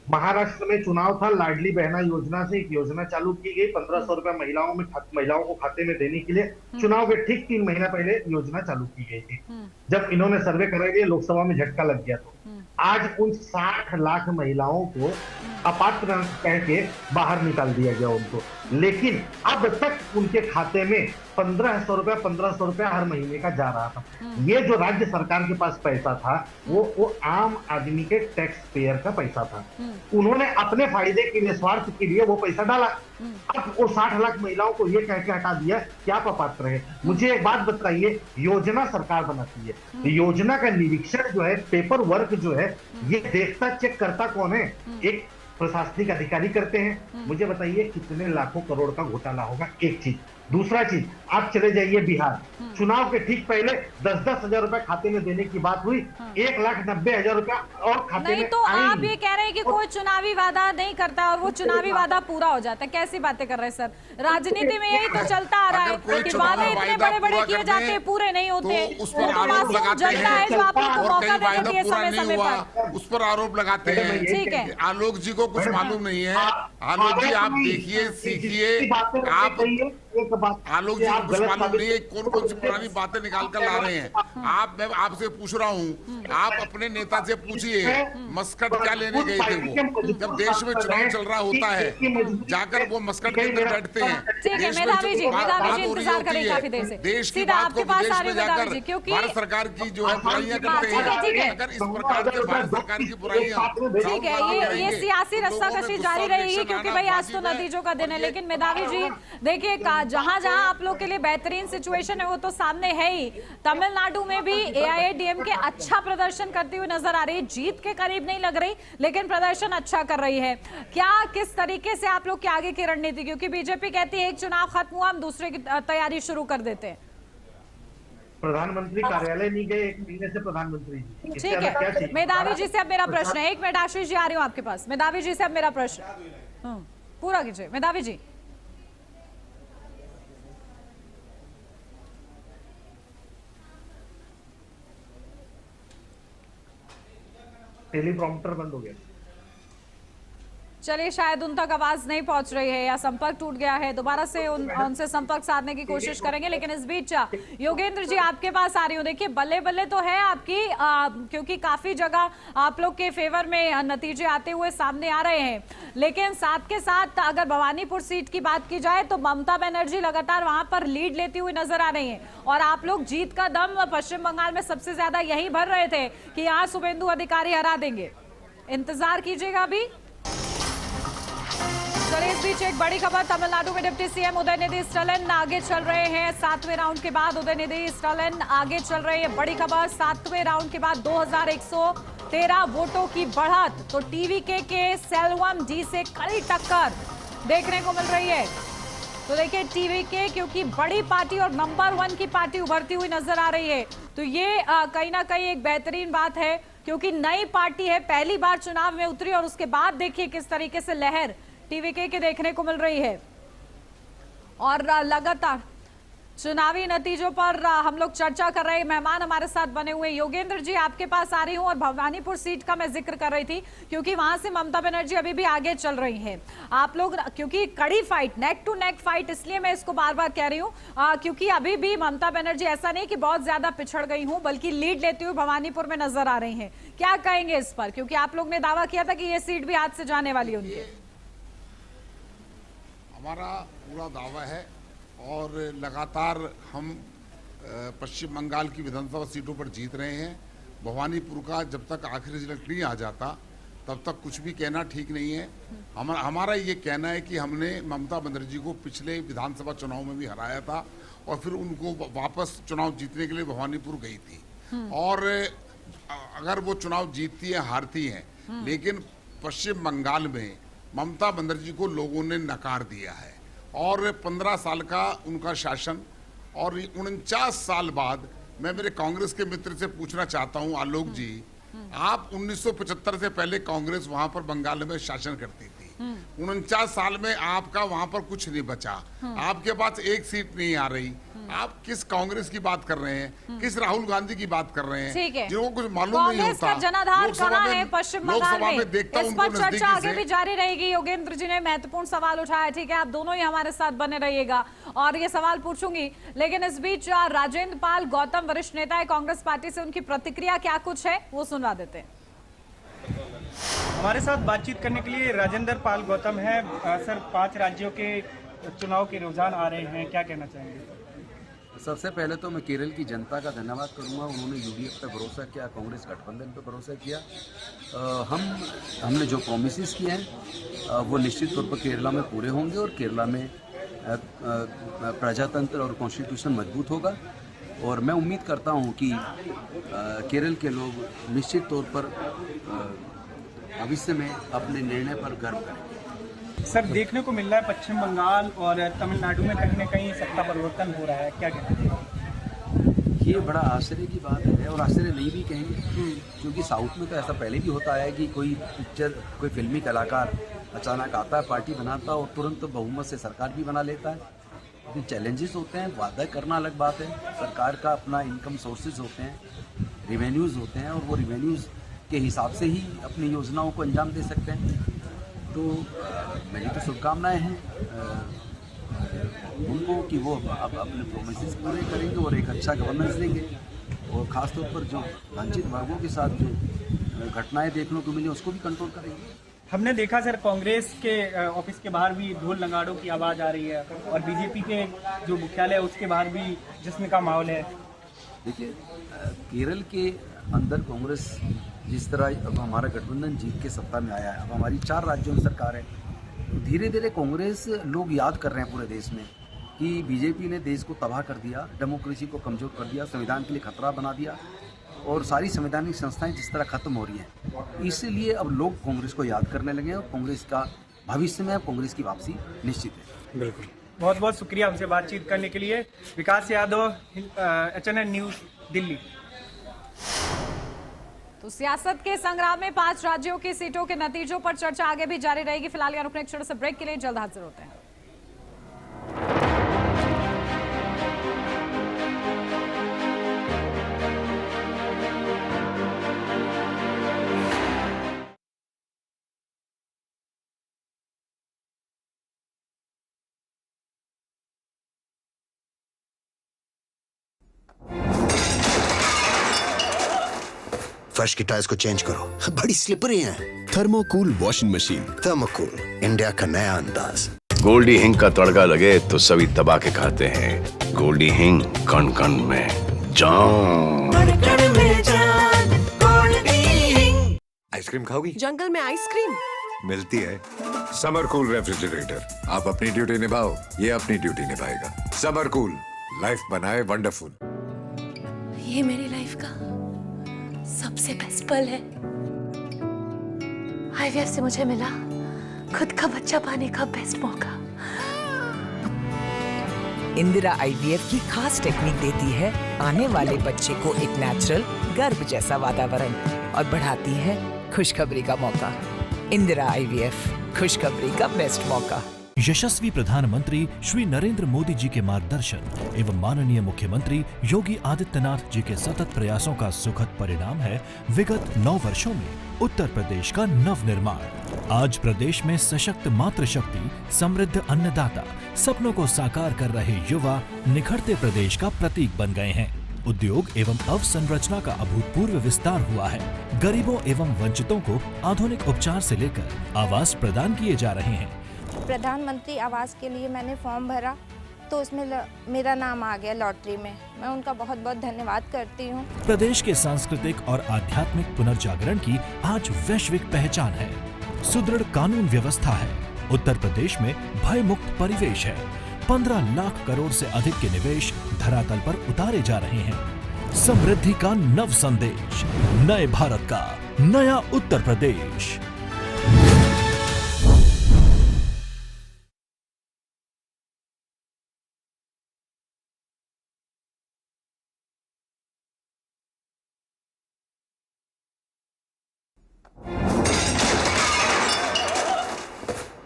महाराष्ट्र में चुनाव था, लाडली बहना योजना से एक योजना चालू की गई, 1500 रुपए महिलाओं को खाते में देने के लिए। चुनाव के ठीक 3 महीना पहले योजना चालू की गई थी। जब इन्होंने सर्वे करा दिया, लोकसभा में झटका लग गया। तो आज उन 60 लाख महिलाओं को अपात्र कह के बाहर निकाल दिया गया उनको, लेकिन अब तक उनके खाते में 1500 रुपया हर महीने का जा रहा था। ये जो राज्य सरकार के पास पैसा था वो आम आदमी के टैक्स पेयर का पैसा था। उन्होंने अपने फायदे के लिए, स्वार्थ के लिए वो पैसा डाला। अब वो 60 लाख महिलाओं को ये कह के हटा दिया कि आप अपात्र है। मुझे एक बात बताइए, योजना सरकार बनाती है, योजना का निरीक्षण जो है, पेपर वर्क जो है, ये देखता चेक करता कौन है? एक प्रशासनिक अधिकारी करते हैं। मुझे बताइए कितने लाखों करोड़ का घोटाला होगा? एक चीज। दूसरा चीज, आप चले जाइए बिहार, चुनाव के ठीक पहले 10-10 हजार रुपए खाते में देने की बात हुई, 1,90,000 रुपया और खाते नहीं में तो आप ये कह रहे हैं कि कोई चुनावी वादा नहीं करता और वो चुनावी वादा पूरा हो जाता है। कैसी बातें कर रहे हैं सर? राजनीति में यही तो चलता आ रहा है कि वादे इतने बड़े बड़े किए जाते हैं, पूरे नहीं होते। उस पर आरोप लगाते हैं और कई वायदा पूरा नहीं हुआ, उस पर आरोप लगाते हैं। ठीक है, आलोक जी को कुछ मालूम नहीं है। आलोक जी आप देखिए, सीखिए। आप आलोक जी को कुछ मालूम नहीं है, कौन सी पुरानी बातें निकाल कर ला रहे हैं। मैं आपसे पूछ रहा हूँ, आप अपने नेता से पूछिए मस्कट क्या लेने गए थे वो। जब देश में चुनाव चल रहा होता है जाकर वो मस्कट के अंदर बैठते हैं। ठीक है, मेधावी जी इंतजार करें काफी देर से। देश की बात को विदेश में जाकर भारत सरकार की जो है बुराइयां करते हैं। अगर इस प्रकार से भारत सरकार की बुराइयां, ठीक है, ये सियासी रस्साकशी जारी रहेगी क्योंकि भाई आज तो नतीजों का दिन है। लेकिन मेधावी जी देखिए, जहां जहां आप लोग के लिए बेहतरीन सिचुएशन है वो तो सामने है ही। तमिलनाडु में भी AIADMK अच्छा प्रदर्शन करती हुई नजर आ रही है, जीत के करीब नहीं लग रही लेकिन प्रदर्शन अच्छा कर रही है। क्या किस तरीके से आप लोग की आगे की रणनीति, क्योंकि बीजेपी कहती है एक चुनाव खत्म हुआ हम दूसरे की तैयारी शुरू कर देते हैं। प्रधानमंत्री कार्यालय नहीं गए 1 महीने से प्रधानमंत्री जी। इससे ठीक हमें क्या है, चाहिए? मेधावी जी से अब मेरा प्रश्न है, 1 मिनट आशीष जी आ रही हूँ आपके पास। मेधावी जी से अब मेरा प्रश्न पूरा कीजिए मेधावी जी। टेलीप्रॉम्प्टर बंद हो गया। चलिए, शायद उन तक आवाज नहीं पहुंच रही है या संपर्क टूट गया है, दोबारा से उनसे संपर्क साधने की कोशिश करेंगे। लेकिन इस बीच योगेंद्र जी आपके पास आ रही हूँ। देखिए, बल्ले बल्ले तो है आपकी, क्योंकि काफी जगह आप लोग के फेवर में नतीजे आते हुए सामने आ रहे हैं, लेकिन साथ के साथ अगर भवानीपुर सीट की बात की जाए तो ममता बनर्जी लगातार वहां पर लीड लेती हुई नजर आ रही है और आप लोग जीत का दम पश्चिम बंगाल में सबसे ज्यादा यही भर रहे थे कि यहाँ शुभेंदु अधिकारी हरा देंगे। इंतजार कीजिएगा अभी। चलिए, इस बीच एक बड़ी खबर, तमिलनाडु में डिप्टी सीएम उदयनिधि स्टालिन आगे चल रहे हैं। 7वें राउंड के बाद उदयनिधि स्टालिन आगे चल रहे हैं। बड़ी खबर, 7वें राउंड के बाद 2113 वोटों की बढ़त, तो टीवीके के सेल्वम डी से कड़ी टक्कर देखने को मिल रही है। तो देखिए, टीवीके क्योंकि बड़ी पार्टी और नंबर 1 की पार्टी उभरती हुई नजर आ रही है, तो ये कहीं ना कहीं एक बेहतरीन बात है क्योंकि नई पार्टी है, पहली बार चुनाव में उतरी और उसके बाद देखिए किस तरीके से लहर टीवीके के देखने को मिल रही है। और लगातार चुनावी नतीजों पर हम लोग चर्चा कर रहे हैं। मेहमान हमारे साथ बने हुए योगेंद्र जी, आपके पास आ रही हूं और भवानीपुर सीट का मैं जिक्र कर रही थी क्योंकि वहां से ममता बनर्जी अभी भी आगे चल रही हैं। आप लोग, क्योंकि कड़ी fight, neck to neck fight, इसलिए मैं इसको बार बार कह रही हूँ क्योंकि अभी भी ममता बनर्जी ऐसा नहीं कि बहुत ज्यादा पिछड़ गई हूँ, बल्कि लीड लेते हुए भवानीपुर में नजर आ रही है। क्या कहेंगे इस पर, क्योंकि आप लोग ने दावा किया था कि ये सीट भी हाथ से जाने वाली है उनके। हमारा पूरा दावा है और लगातार हम पश्चिम बंगाल की विधानसभा सीटों पर जीत रहे हैं। भवानीपुर का जब तक आखिरी रिजल्ट नहीं आ जाता तब तक कुछ भी कहना ठीक नहीं है। हमारा ये कहना है कि हमने ममता बनर्जी को पिछले विधानसभा चुनाव में भी हराया था और फिर उनको वापस चुनाव जीतने के लिए भवानीपुर गई थी और अगर वो चुनाव जीतती है हारती है, लेकिन पश्चिम बंगाल में ममता बनर्जी को लोगों ने नकार दिया है और 15 साल का उनका शासन और 49 साल बाद मैं मेरे कांग्रेस के मित्र से पूछना चाहता हूं, आलोक जी, आप 1975 से पहले कांग्रेस वहां पर बंगाल में शासन करती थी। 49 साल में आपका वहां पर कुछ नहीं बचा, आपके पास एक सीट नहीं आ रही। आप किस कांग्रेस की बात कर रहे हैं, किस राहुल गांधी की बात कर रहे हैं, जिनको कुछ मालूम नहीं होता। कांग्रेस का जनाधार कहां है पश्चिम बंगाल में, इस पर चर्चा आगे भी जारी रहेगी। योगेंद्र जी ने महत्वपूर्ण सवाल उठाया, ठीक है, आप दोनों ही हमारे साथ बने रहिएगा और ये सवाल पूछूंगी। लेकिन इस बीच राजेंद्र पाल गौतम, वरिष्ठ नेता है कांग्रेस पार्टी से, उनकी प्रतिक्रिया क्या कुछ है वो सुनवा देते हैं। हमारे साथ बातचीत करने के लिए राजेंद्र पाल गौतम है। सर, 5 राज्यों के चुनाव के रुझान आ रहे हैं, क्या कहना चाहेंगे? सबसे पहले तो मैं केरल की जनता का धन्यवाद करूंगा, उन्होंने यूडीएफ पे भरोसा किया, कांग्रेस गठबंधन पे भरोसा किया। हमने जो प्रोमिसेस किए हैं वो निश्चित तौर पर केरला में पूरे होंगे और केरला में प्रजातंत्र और कॉन्स्टिट्यूशन मजबूत होगा और मैं उम्मीद करता हूं कि केरल के लोग निश्चित तौर पर भविष्य में अपने निर्णय पर गर्व करेंगे। सर, देखने को मिल रहा है पश्चिम बंगाल और तमिलनाडु में कहीं न कहीं सत्ता परिवर्तन हो रहा है, क्या कहते हैं? ये बड़ा आश्चर्य की बात है और आश्चर्य नहीं भी कहेंगे क्योंकि साउथ में तो ऐसा पहले भी होता है कि कोई पिक्चर, कोई फिल्मी कलाकार अचानक आता है, पार्टी बनाता है और तुरंत बहुमत से सरकार भी बना लेता है। लेकिन चैलेंजेस होते हैं, वादा करना अलग बात है, सरकार का अपना इनकम सोर्सेज होते हैं, रिवेन्यूज़ होते हैं और वो रिवेन्यूज़ के हिसाब से ही अपनी योजनाओं को अंजाम दे सकते हैं। तो मेरी तो शुभकामनाएं हैं उनको कि वो अब अपने प्रोमिसेस पूरे करेंगे और एक अच्छा गवर्नेंस देंगे और ख़ासतौर पर जो वंचित वर्गों के साथ जो घटनाएं देखने को मिली उसको भी कंट्रोल करेंगे। हमने देखा सर, कांग्रेस के ऑफिस के बाहर भी ढोल नगाड़ों की आवाज़ आ रही है और बीजेपी के जो मुख्यालय है उसके बाहर भी जश्न का माहौल है। देखिए, केरल के अंदर कांग्रेस जिस तरह अब हमारा गठबंधन जीत के सत्ता में आया है, अब हमारी 4 राज्यों में सरकार है, तो धीरे धीरे कांग्रेस लोग याद कर रहे हैं पूरे देश में कि बीजेपी ने देश को तबाह कर दिया, डेमोक्रेसी को कमजोर कर दिया, संविधान के लिए खतरा बना दिया और सारी संवैधानिक संस्थाएं जिस तरह खत्म हो रही हैं, इसलिए अब लोग कांग्रेस को याद करने लगे और कांग्रेस का भविष्य में कांग्रेस की वापसी निश्चित है। बिल्कुल, बहुत बहुत शुक्रिया हमसे बातचीत करने के लिए। विकास यादव, HNN न्यूज, दिल्ली। तो सियासत के संग्राम में 5 राज्यों की सीटों के नतीजों पर चर्चा आगे भी जारी रहेगी। फिलहाल यहाँ रुकने एक छोटे से ब्रेक के लिए, जल्द हाजिर होते हैं। फर्श की टाइल्स को चेंज करो, बड़ी स्लिपरी हैं। थर्मोकूल वॉशिंग मशीन। थर्मोकूल, इंडिया का नया अंदाज। गोल्डी हिंग का तड़का लगे तो सभी दबा के खाते हैं। गोल्डी हिंग, कण कण में जान। आइसक्रीम खाओगी? जंगल में आइसक्रीम मिलती है। समर कूल रेफ्रिजरेटर, आप अपनी ड्यूटी निभाओ, ये अपनी ड्यूटी निभाएगा। समर कूल, लाइफ बनाए वंडरफुल। ये मेरी लाइफ का सबसे बेस्ट पल है। IVF से मुझे मिला खुद का बच्चा पाने का बेस्ट मौका। इंदिरा IVF की खास टेक्निक देती है आने वाले बच्चे को एक नेचुरल गर्भ जैसा वातावरण और बढ़ाती है खुशखबरी का मौका। इंदिरा IVF, खुशखबरी का बेस्ट मौका। यशस्वी प्रधानमंत्री श्री नरेंद्र मोदी जी के मार्गदर्शन एवं माननीय मुख्यमंत्री योगी आदित्यनाथ जी के सतत प्रयासों का सुखद परिणाम है विगत 9 वर्षों में उत्तर प्रदेश का नव निर्माण। आज प्रदेश में सशक्त मातृशक्ति, समृद्ध अन्नदाता, सपनों को साकार कर रहे युवा निखरते प्रदेश का प्रतीक बन गए हैं। उद्योग एवं अवसंरचना का अभूतपूर्व विस्तार हुआ है। गरीबों एवं वंचितों को आधुनिक उपचार से लेकर आवास प्रदान किए जा रहे हैं। प्रधानमंत्री आवास के लिए मैंने फॉर्म भरा तो उसमें मेरा नाम आ गया लॉटरी में। मैं उनका बहुत बहुत धन्यवाद करती हूँ। प्रदेश के सांस्कृतिक और आध्यात्मिक पुनर्जागरण की आज वैश्विक पहचान है। सुदृढ़ कानून व्यवस्था है। उत्तर प्रदेश में भय मुक्त परिवेश है। 15 लाख करोड़ से अधिक के निवेश धरातल पर उतारे जा रहे हैं। समृद्धि का नव संदेश, नए भारत का नया उत्तर प्रदेश।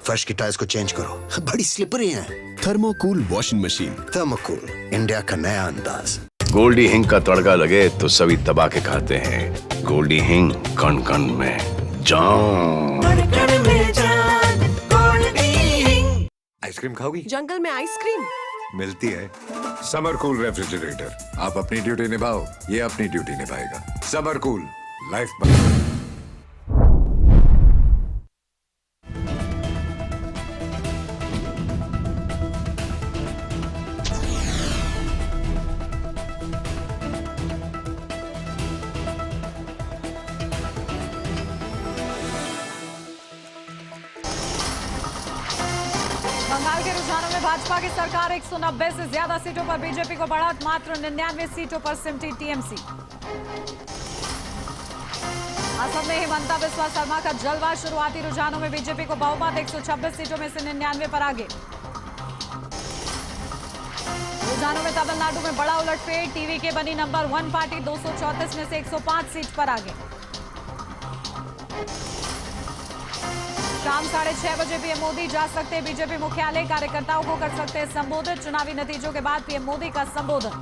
फर्श की टाइल्स को चेंज करो, बड़ी स्लिपरी हैं। थर्मोकूल वॉशिंग मशीन। थर्मोकूल, इंडिया का नया अंदाज। गोल्डी हिंग का तड़का लगे तो सभी दबा के खाते हैं। गोल्डी हिंग, कण कण में जान। आइसक्रीम खाओगी? जंगल में आइसक्रीम मिलती है। समर कूल रेफ्रिजरेटर, आप अपनी ड्यूटी निभाओ, ये अपनी ड्यूटी निभाएगा। समर कूल, लाइफ बनाए। बंगाल के रुझानों में भाजपा की सरकार 190 से ज्यादा सीटों पर बीजेपी को बढ़त, मात्र 99 सीटों पर सिमटी टीएमसी। असम में हिमंता बिस्वा शर्मा का जलवा, शुरुआती रुझानों में बीजेपी को बहुमत, 126 सीटों में से 99 पर आगे। रुझानों में तमिलनाडु में बड़ा उलटफेर, टीवी के बनी नंबर 1 पार्टी, 234 में से 105 सीट पर आगे। शाम 6:30 बजे पीएम मोदी जा सकते हैं बीजेपी मुख्यालय, कार्यकर्ताओं को कर सकते हैं संबोधित। चुनावी नतीजों के बाद पीएम मोदी का संबोधन।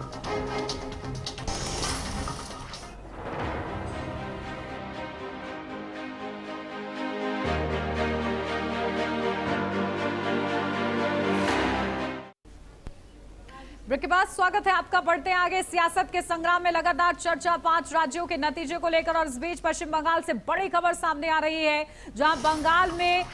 ब्रेक के बाद स्वागत है आपका। बढ़ते हैं आगे। सियासत के संग्राम में लगातार चर्चा 5 राज्यों के नतीजे को लेकर, और इस बीच पश्चिम बंगाल से बड़ी खबर सामने आ रही है, जहां बंगाल में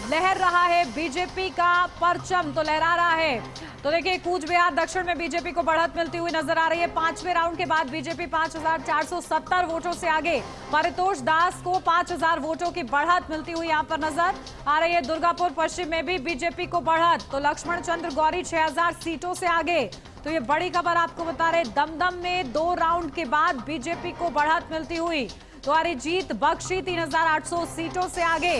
लहर रहा है बीजेपी का परचम, तो लहरा रहा है। तो देखिए कूच बिहार दक्षिण में बीजेपी को बढ़त मिलती हुई नजर आ रही है। 5वें राउंड के बाद बीजेपी 5470 वोटों से आगे। परितोष दास को 5000 वोटों की बढ़त मिलती हुई यहां पर नजर आ रही है। दुर्गापुर पश्चिम में भी बीजेपी को बढ़त, तो लक्ष्मण चंद्र गौरी 6000 सीटों से आगे। तो ये बड़ी खबर आपको बता रहे, दमदम में 2 राउंड के बाद बीजेपी को बढ़त मिलती हुई। तो अरिजीत बख्शी 3800 सीटों से आगे।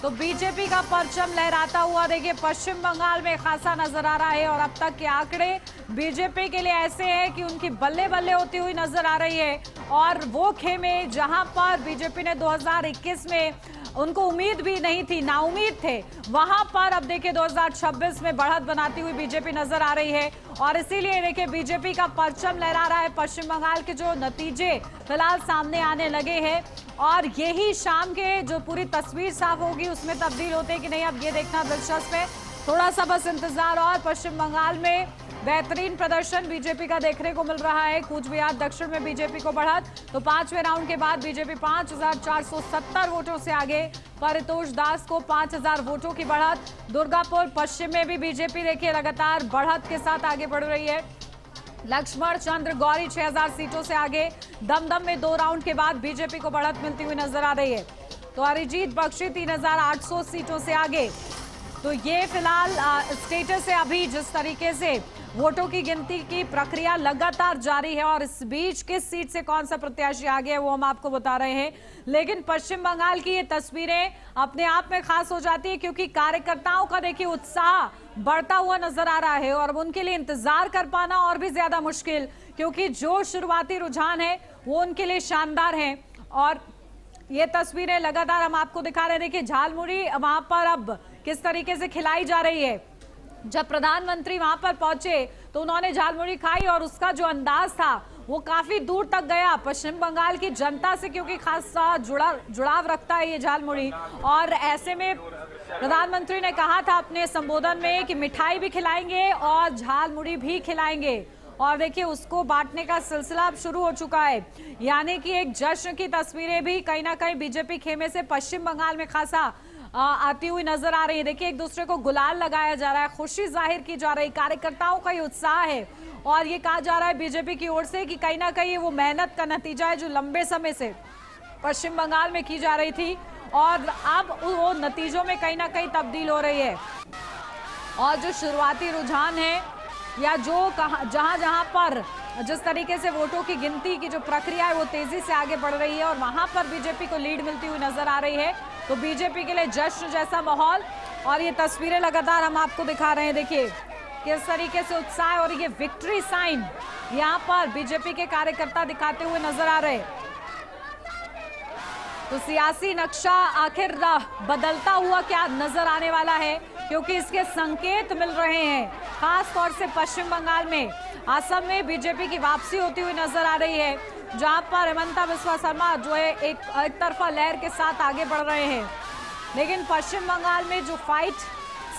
तो बीजेपी का परचम लहराता हुआ देखिए पश्चिम बंगाल में खासा नजर आ रहा है। और अब तक के आंकड़े बीजेपी के लिए ऐसे हैं कि उनकी बल्ले बल्ले होती हुई नजर आ रही है। और वो खेमे जहां पर बीजेपी ने 2021 में उनको उम्मीद भी नहीं थी, नाउम्मीद थे, वहां पर अब देखिए 2026 में बढ़त बनाती हुई बीजेपी नजर आ रही है। और इसीलिए देखिए बीजेपी का परचम लहरा रहा है। पश्चिम बंगाल के जो नतीजे फिलहाल सामने आने लगे हैं और यही शाम के जो पूरी तस्वीर साफ होगी उसमें तब्दील होते हैं कि नहीं, अब ये देखना दिलचस्प है। थोड़ा सा बस इंतजार। और पश्चिम बंगाल में बेहतरीन प्रदर्शन बीजेपी का देखने को मिल रहा है। कूच बिहार दक्षिण में बीजेपी को बढ़त, तो 5वें राउंड के बाद बीजेपी 5470 वोटों से आगे। परितोष दास को 5000 वोटों की बढ़त। दुर्गापुर पश्चिम में भी बीजेपी देखिए लगातार बढ़त के साथ आगे बढ़ रही है। लक्ष्मण चंद्र गौरी 6000 सीटों से आगे। दमदम में 2 राउंड के बाद बीजेपी को बढ़त मिलती हुई नजर आ रही है। तो अरिजीत बख्शी 3800 सीटों से आगे। तो ये फिलहाल स्टेटस है अभी, जिस तरीके से वोटों की गिनती की प्रक्रिया लगातार जारी है। और इस बीच किस सीट से कौन सा प्रत्याशी आगे है वो हम आपको बता रहे हैं। लेकिन पश्चिम बंगाल की ये तस्वीरें अपने आप में खास हो जाती है क्योंकि कार्यकर्ताओं का देखिए उत्साह बढ़ता हुआ नजर आ रहा है। और उनके लिए इंतजार कर पाना और भी ज्यादा मुश्किल, क्योंकि जो शुरुआती रुझान है वो उनके लिए शानदार है। और ये तस्वीरें लगातार हम आपको दिखा रहे हैं। देखिए झालमुड़ी वहां पर अब किस तरीके से खिलाई जा रही है। जब प्रधानमंत्री वहां पर पहुंचे तो उन्होंने झालमुड़ी खाई और उसका जो अंदाज था वो काफी दूर तक गया पश्चिम बंगाल की जनता से, क्योंकि खासा जुड़ाव रखता है ये झालमुड़ी। और ऐसे में प्रधानमंत्री ने कहा था अपने संबोधन में कि मिठाई भी खिलाएंगे और झालमुड़ी भी खिलाएंगे। और देखिए उसको बांटने का सिलसिला अब शुरू हो चुका है, यानी कि एक जश्न की तस्वीरें भी कहीं ना कहीं बीजेपी खेमे से पश्चिम बंगाल में खासा आती हुई नजर आ रही है। देखिए एक दूसरे को गुलाल लगाया जा रहा है, खुशी जाहिर की जा रही है, कार्यकर्ताओं का ये उत्साह है। और ये कहा जा रहा है बीजेपी की ओर से कि कहीं ना कहीं वो मेहनत का नतीजा है जो लंबे समय से पश्चिम बंगाल में की जा रही थी और अब वो नतीजों में कहीं ना कहीं तब्दील हो रही है। और जो शुरुआती रुझान है या जो जहां पर जिस तरीके से वोटों की गिनती की जो प्रक्रिया है वो तेजी से आगे बढ़ रही है और वहां पर बीजेपी को लीड मिलती हुई नजर आ रही है, तो बीजेपी के लिए जश्न जैसा माहौल। और ये तस्वीरें लगातार हम आपको दिखा रहे हैं, देखिए किस तरीके से उत्साह और ये विक्ट्री साइन यहाँ पर बीजेपी के कार्यकर्ता दिखाते हुए नजर आ रहे हैं। तो सियासी नक्शा आखिर बदलता हुआ क्या नजर आने वाला है, क्योंकि इसके संकेत मिल रहे हैं। खास तौर से पश्चिम बंगाल में, असम में बीजेपी की वापसी होती हुई नजर आ रही है, जहां पर हिमंता बिस्वा शर्मा जो है एक तरफा लहर के साथ आगे बढ़ रहे हैं। लेकिन पश्चिम बंगाल में जो फाइट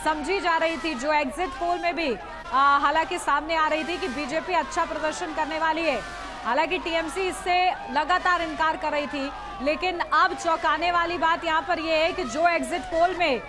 समझी जा रही थी, जो एग्जिट पोल में भी हालांकि सामने आ रही थी कि बीजेपी अच्छा प्रदर्शन करने वाली है, हालांकि टीएमसी इससे लगातार इनकार कर रही थी। लेकिन अब चौंकाने वाली बात यहाँ पर यह है कि जो एग्जिट पोल में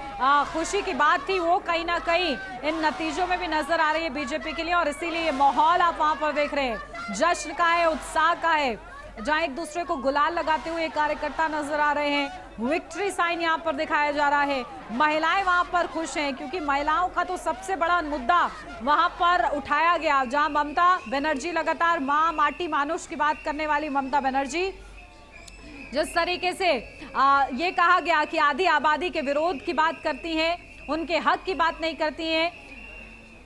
खुशी की बात थी वो कहीं ना कहीं इन नतीजों में भी नजर आ रही है बीजेपी के लिए। और इसीलिए ये माहौल आप वहां पर देख रहे हैं, जश्न का है, उत्साह का है, जहां एक दूसरे को गुलाल लगाते हुए कार्यकर्ता नजर आ रहे हैं। विक्ट्री साइन यहाँ पर दिखाया जा रहा है। महिलाएं वहां पर खुश हैं क्योंकि महिलाओं का तो सबसे बड़ा मुद्दा वहां पर उठाया गया, जहां ममता बनर्जी लगातार माँ माटी मानुष की बात करने वाली ममता बनर्जी, जिस तरीके से ये कहा गया कि आधी आबादी के विरोध की बात करती हैं, उनके हक की बात नहीं करती हैं।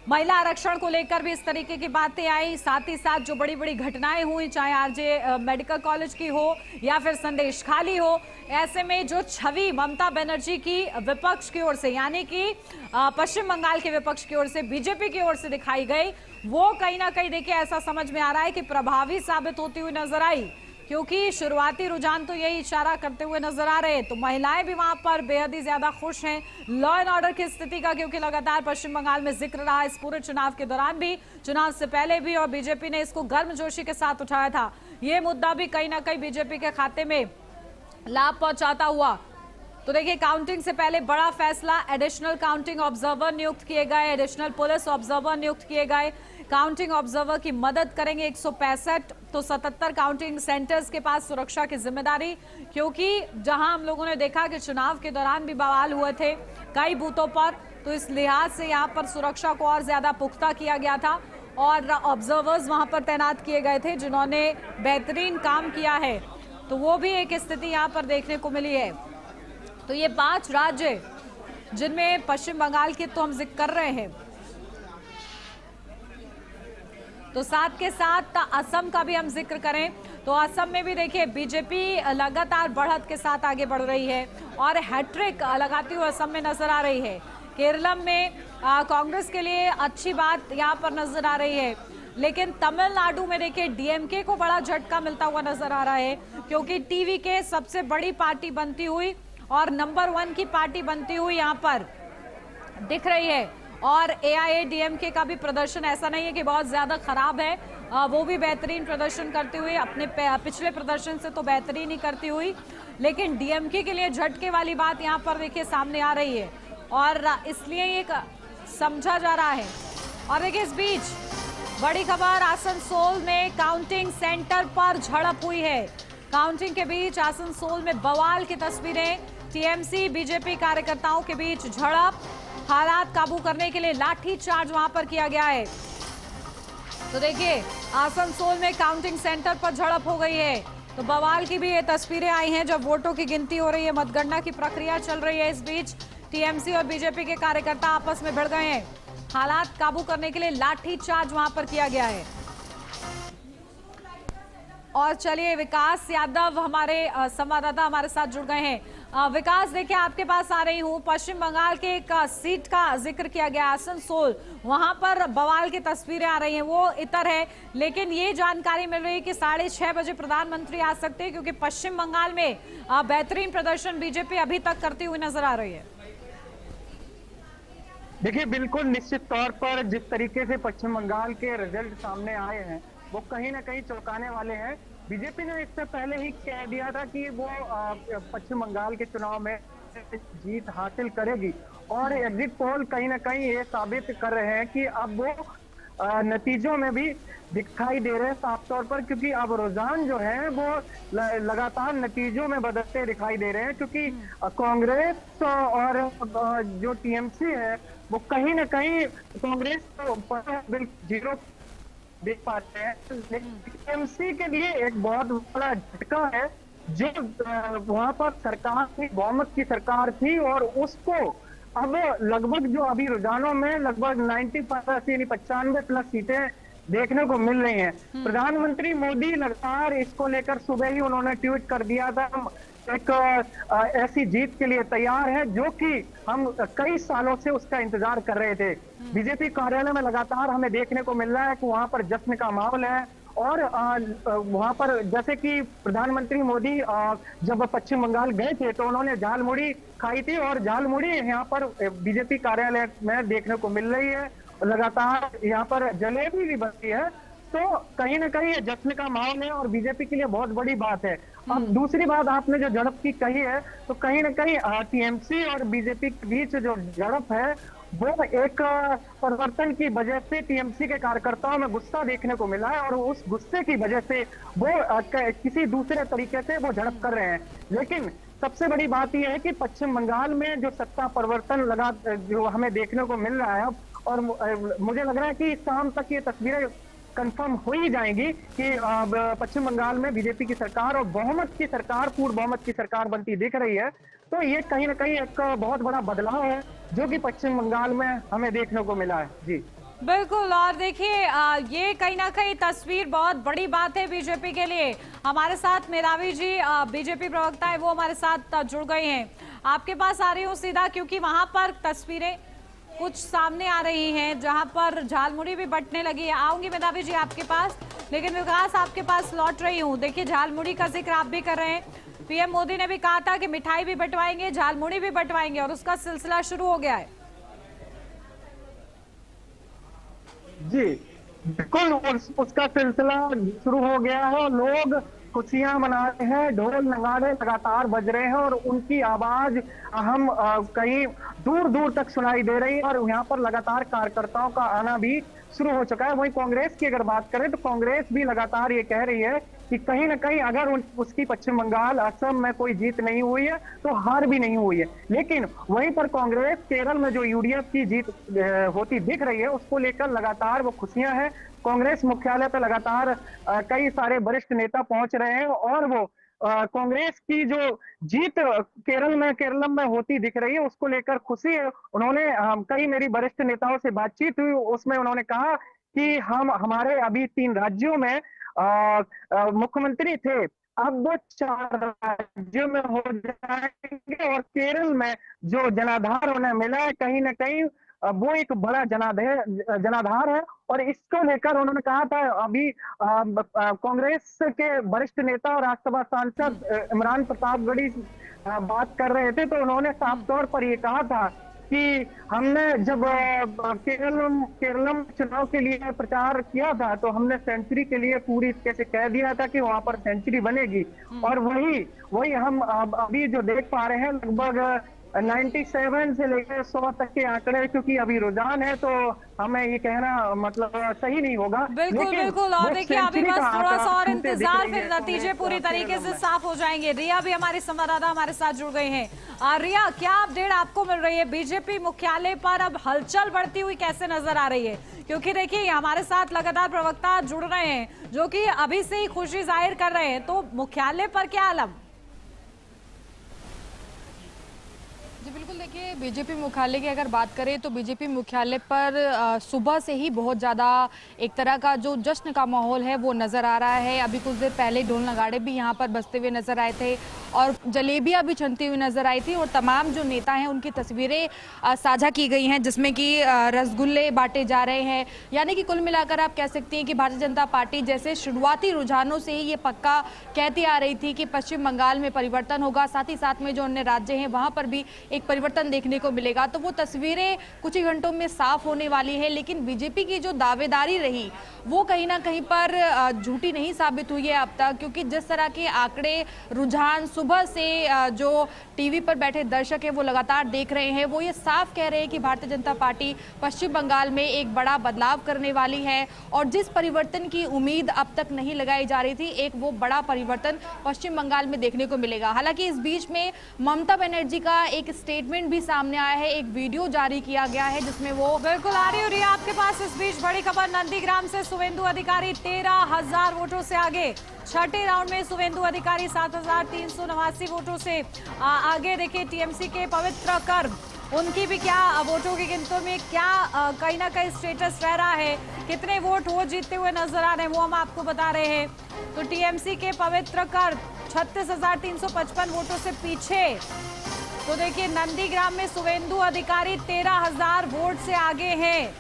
महिला आरक्षण को लेकर भी इस तरीके की बातें आई, साथ ही साथ जो बड़ी बड़ी घटनाएं हुई, चाहे आरजे मेडिकल कॉलेज की हो या फिर संदेश खाली हो, ऐसे में जो छवि ममता बनर्जी की विपक्ष की ओर से, यानी कि पश्चिम बंगाल के विपक्ष की ओर से बीजेपी की ओर से दिखाई गई, वो कहीं ना कहीं देखिए ऐसा समझ में आ रहा है कि प्रभावी साबित होती हुई नजर आई, क्योंकि शुरुआती रुझान तो यही इशारा करते हुए नजर आ रहे हैं। तो महिलाएं भी वहां पर बेहद ही ज्यादा खुश हैं लॉ एंड ऑर्डर की स्थिति का, क्योंकि लगातार पश्चिम बंगाल में जिक्र रहा इस पूरे चुनाव के दौरान भी, चुनाव से पहले भी, और बीजेपी ने इसको गर्मजोशी के साथ उठाया था। ये मुद्दा भी कहीं ना कहीं बीजेपी के खाते में लाभ पहुंचाता हुआ तो देखिए, काउंटिंग से पहले बड़ा फैसला, एडिशनल काउंटिंग ऑब्जर्वर नियुक्त किए गए, एडिशनल पुलिस ऑब्जर्वर नियुक्त किए गए। काउंटिंग ऑब्जर्वर की मदद करेंगे 165 तो 77 काउंटिंग सेंटर्स के पास सुरक्षा की जिम्मेदारी, क्योंकि जहां हम लोगों ने देखा कि चुनाव के दौरान भी बवाल हुए थे कई बूथों पर, तो इस लिहाज से यहां पर सुरक्षा को और ज्यादा पुख्ता किया गया था और ऑब्जर्वर्स वहां पर तैनात किए गए थे जिन्होंने बेहतरीन काम किया है। तो वो भी एक स्थिति यहां पर देखने को मिली है। तो ये 5 राज्य जिनमें पश्चिम बंगाल के तो हम जिक्र कर रहे हैं, तो साथ के साथ असम का भी हम जिक्र करें तो असम में भी देखिए बीजेपी लगातार बढ़त के साथ आगे बढ़ रही है और हैट्रिक लगाती हुई असम में नजर आ रही है। केरलम में कांग्रेस के लिए अच्छी बात यहां पर नजर आ रही है, लेकिन तमिलनाडु में देखिए डीएमके को बड़ा झटका मिलता हुआ नजर आ रहा है, क्योंकि टीवीके सबसे बड़ी पार्टी बनती हुई और नंबर 1 की पार्टी बनती हुई यहां पर दिख रही है। और एआईएडीएमके का भी प्रदर्शन ऐसा नहीं है कि बहुत ज्यादा खराब है, वो भी बेहतरीन प्रदर्शन करती हुई, अपने पिछले प्रदर्शन से तो बेहतरीन ही करती हुई, लेकिन डीएमके के लिए झटके वाली बात यहां पर देखिए सामने आ रही है और इसलिए ये समझा जा रहा है। और देखिए इस बीच बड़ी खबर, आसनसोल में काउंटिंग सेंटर पर झड़प हुई है। काउंटिंग के बीच आसनसोल में बवाल की तस्वीरें, टीएमसी बीजेपी कार्यकर्ताओं के बीच झड़प, हालात काबू करने के लिए लाठी चार्ज वहां पर किया गया है। तो देखिए आसनसोल में काउंटिंग सेंटर पर झड़प हो गई है, तो बवाल की भी ये तस्वीरें आई हैं जब वोटों की गिनती हो रही है, मतगणना की प्रक्रिया चल रही है। इस बीच टीएमसी और बीजेपी के कार्यकर्ता आपस में भिड़ गए हैं, हालात काबू करने के लिए लाठी चार्ज वहां पर किया गया है। और चलिए विकास यादव हमारे संवाददाता हमारे साथ जुड़ गए हैं। विकास, देखिए आपके पास आ रही हूँ, पश्चिम बंगाल के एक सीट का जिक्र किया गया आसनसोल, वहां पर बवाल की तस्वीरें आ रही हैं, वो इतर है, लेकिन ये जानकारी मिल रही है कि 6:30 बजे प्रधानमंत्री आ सकते हैं, क्योंकि पश्चिम बंगाल में बेहतरीन प्रदर्शन बीजेपी अभी तक करती हुई नजर आ रही है। देखिए बिल्कुल निश्चित तौर पर जिस तरीके से पश्चिम बंगाल के रिजल्ट सामने आए हैं वो कहीं ना कहीं चौंकाने वाले हैं। बीजेपी ने इससे पहले ही कह दिया था कि वो पश्चिम बंगाल के चुनाव में जीत हासिल करेगी और एग्जिट पोल कहीं ना कहीं ये साबित कर रहे हैं कि अब वो नतीजों में भी दिखाई दे रहे हैं साफ तौर पर, क्योंकि अब रुझान जो है वो लगातार नतीजों में बदलते दिखाई दे रहे हैं, क्योंकि कांग्रेस और जो टीएमसी है वो कहीं ना कहीं कांग्रेस तो 0 देख पाते हैं, लेकिन टीएमसी के लिए एक बहुत बड़ा झटका है। जो वहां पर सरकार थी, बहुमत की सरकार थी, और उसको अब लगभग जो अभी रुझानों में लगभग 95+ सीटें देखने को मिल रही हैं। प्रधानमंत्री मोदी लगातार इसको लेकर सुबह ही उन्होंने ट्वीट कर दिया था, एक ऐसी जीत के लिए तैयार है जो कि हम कई सालों से उसका इंतजार कर रहे थे। बीजेपी कार्यालय में लगातार हमें देखने को मिल रहा है कि वहां पर जश्न का माहौल है और वहां पर जैसे कि प्रधानमंत्री मोदी जब पश्चिम बंगाल गए थे तो उन्होंने झालमुड़ी खाई थी और झालमुड़ी यहाँ पर बीजेपी कार्यालय में देखने को मिल रही है। लगातार यहाँ पर जलेबी भी बनती है, तो कहीं ना कहीं जश्न का माहौल है और बीजेपी के लिए बहुत बड़ी बात है। अब दूसरी बात आपने जो झड़प की कही है, तो कहीं ना कहीं टीएमसी और बीजेपी के बीच जो झड़प है वो एक परिवर्तन की वजह से टीएमसी के कार्यकर्ताओं में गुस्सा देखने को मिला है और उस गुस्से की वजह से वो किसी दूसरे तरीके से वो झड़प कर रहे हैं। लेकिन सबसे बड़ी बात यह है कि पश्चिम बंगाल में जो सत्ता परिवर्तन जो हमें देखने को मिल रहा है, और मुझे लग रहा है कि शाम तक ये तस्वीरें कंफर्म हो ही जाएंगी कि पश्चिम बंगाल में बीजेपी की सरकार और बहुमत की सरकार, पूर्ण बहुमत की सरकार बनती दिख रही है। तो ये कहीं ना कहीं एक बहुत बड़ा बदलाव है जो कि पश्चिम बंगाल में हमें देखने को मिला है। जी बिल्कुल, और देखिए ये कहीं ना कहीं तस्वीर बहुत बड़ी बात है बीजेपी के लिए। हमारे साथ मेधावी जी बीजेपी प्रवक्ता है, वो हमारे साथ जुड़ गए हैं। आपके पास आ रही हूँ सीधा, क्योंकि वहां पर तस्वीरें कुछ सामने आ रही हैं जहां पर झालमुड़ी भी बंटने लगी है। आऊंगी मेधावी जी आपके पास, लेकिन विकास आपके पास लौट रही हूं। देखिए झालमुड़ी का जिक्र आप भी कर रहे हैं, पीएम मोदी ने भी कहा था कि मिठाई भी बंटवाएंगे, झालमुड़ी भी बंटवाएंगे, और उसका सिलसिला शुरू हो गया है। जी बिल्कुल, उसका सिलसिला शुरू हो गया है। लोग खुशियां मना रहे हैं, ढोल नगाड़े लगातार बज रहे हैं और उनकी आवाज हम कहीं दूर दूर तक सुनाई दे रही है और यहाँ पर लगातार कार्यकर्ताओं का आना भी शुरू हो चुका है। वहीं कांग्रेस की अगर बात करें तो कांग्रेस भी लगातार ये कह रही है कि कहीं ना कहीं अगर उसकी पश्चिम बंगाल, असम में कोई जीत नहीं हुई है तो हार भी नहीं हुई है। लेकिन वहीं पर कांग्रेस केरल में जो यूडीएफ की जीत होती दिख रही है उसको लेकर लगातार वो खुशियां हैं। कांग्रेस मुख्यालय पर लगातार कई सारे वरिष्ठ नेता पहुंच रहे हैं और वो कांग्रेस की जो जीत केरलम में होती दिख रही है उसको लेकर खुशी है। उन्होंने कई मेरी वरिष्ठ नेताओं से बातचीत हुई, उसमें उन्होंने कहा कि हमारे अभी 3 राज्यों में मुख्यमंत्री थे, अब वो 4 राज्यों में हो जाएंगे और केरल में जो जनाधार उन्हें मिला है कहीं ना कहीं वो एक बड़ा जनाधार है। और इसको लेकर उन्होंने कहा था, अभी कांग्रेस के वरिष्ठ नेता और राज्यसभा सांसद इमरान प्रतापगढ़ी बात कर रहे थे तो उन्होंने साफ तौर पर ये कहा था कि हमने जब केरलम चुनाव के लिए प्रचार किया था तो हमने सेंचुरी के लिए पूरी तरह से कह दिया था कि वहां पर सेंचुरी बनेगी और वही हम अभी जो देख पा रहे हैं लगभग 97 से लेकर 100 तक के आंकड़े, क्योंकि अभी रुझान है तो हमें ये कहना मतलब सही नहीं होगा। बिल्कुल और देखिए अभी बस थोड़ा सा और इंतजार, फिर नतीजे पूरी तरीके से साफ हो जाएंगे। रिया भी हमारी संवाददाता हमारे साथ जुड़ गई हैं। रिया, क्या अपडेट आपको मिल रही है? बीजेपी मुख्यालय पर अब हलचल बढ़ती हुई कैसे नजर आ रही है? क्योंकि देखिए हमारे साथ लगातार प्रवक्ता जुड़ रहे हैं जो कि अभी से ही खुशी जाहिर कर रहे हैं, तो मुख्यालय पर क्या आलम? जी बिल्कुल, देखिए बीजेपी मुख्यालय की अगर बात करें तो बीजेपी मुख्यालय पर सुबह से ही बहुत ज़्यादा एक तरह का जो जश्न का माहौल है वो नज़र आ रहा है। अभी कुछ देर पहले ढोल नगाड़े भी यहाँ पर बजते हुए नजर आए थे और जलेबियाँ भी छनती हुई नजर आई थी और तमाम जो नेता हैं उनकी तस्वीरें साझा की गई हैं जिसमें कि रसगुल्ले बांटे जा रहे हैं। यानी कि कुल मिलाकर आप कह सकती हैं कि भारतीय जनता पार्टी जैसे शुरुआती रुझानों से ही ये पक्का कहती आ रही थी कि पश्चिम बंगाल में परिवर्तन होगा, साथ ही साथ में जो अन्य राज्य हैं वहाँ पर भी एक परिवर्तन देखने को मिलेगा। तो वो तस्वीरें कुछ ही घंटों में साफ होने वाली है। लेकिन बीजेपी की जो दावेदारी रही वो कहीं ना कहीं पर झूठी नहीं साबित हुई है अब तक, क्योंकि जिस तरह के आंकड़े रुझान सुबह से जो टीवी पर बैठे दर्शक हैं वो लगातार देख रहे हैं, वो ये साफ कह रहे हैं कि भारतीय जनता पार्टी पश्चिम बंगाल में एक बड़ा बदलाव करने वाली है और जिस परिवर्तन की उम्मीद अब तक नहीं लगाई जा रही थी, एक वो बड़ा परिवर्तन पश्चिम बंगाल में देखने को मिलेगा। हालांकि इस बीच में ममता बनर्जी का एक स्टेटमेंट भी सामने आया है, एक वीडियो जारी किया गया है जिसमें वो बिल्कुल आ रही हो रही है आपके पास। इस बीच बड़ी खबर, नंदीग्राम से शुवेंदु अधिकारी 13,000 वोटों से आगे। छठे राउंड में शुवेंदु अधिकारी 7,389 वोटों से आगे। देखिए टीएमसी के पवित्र कर, उनकी भी क्या वोटों की गिनती में क्या कहीं ना कहीं स्टेटस रह रहा है, कितने वोट वो जीतते हुए नजर आ रहे हैं वो हम आपको बता रहे हैं। तो टीएमसी के पवित्र कर 36,355 वोटों से पीछे। तो देखिए नंदीग्राम में शुवेंदु अधिकारी 13,000 वोट से आगे हैं।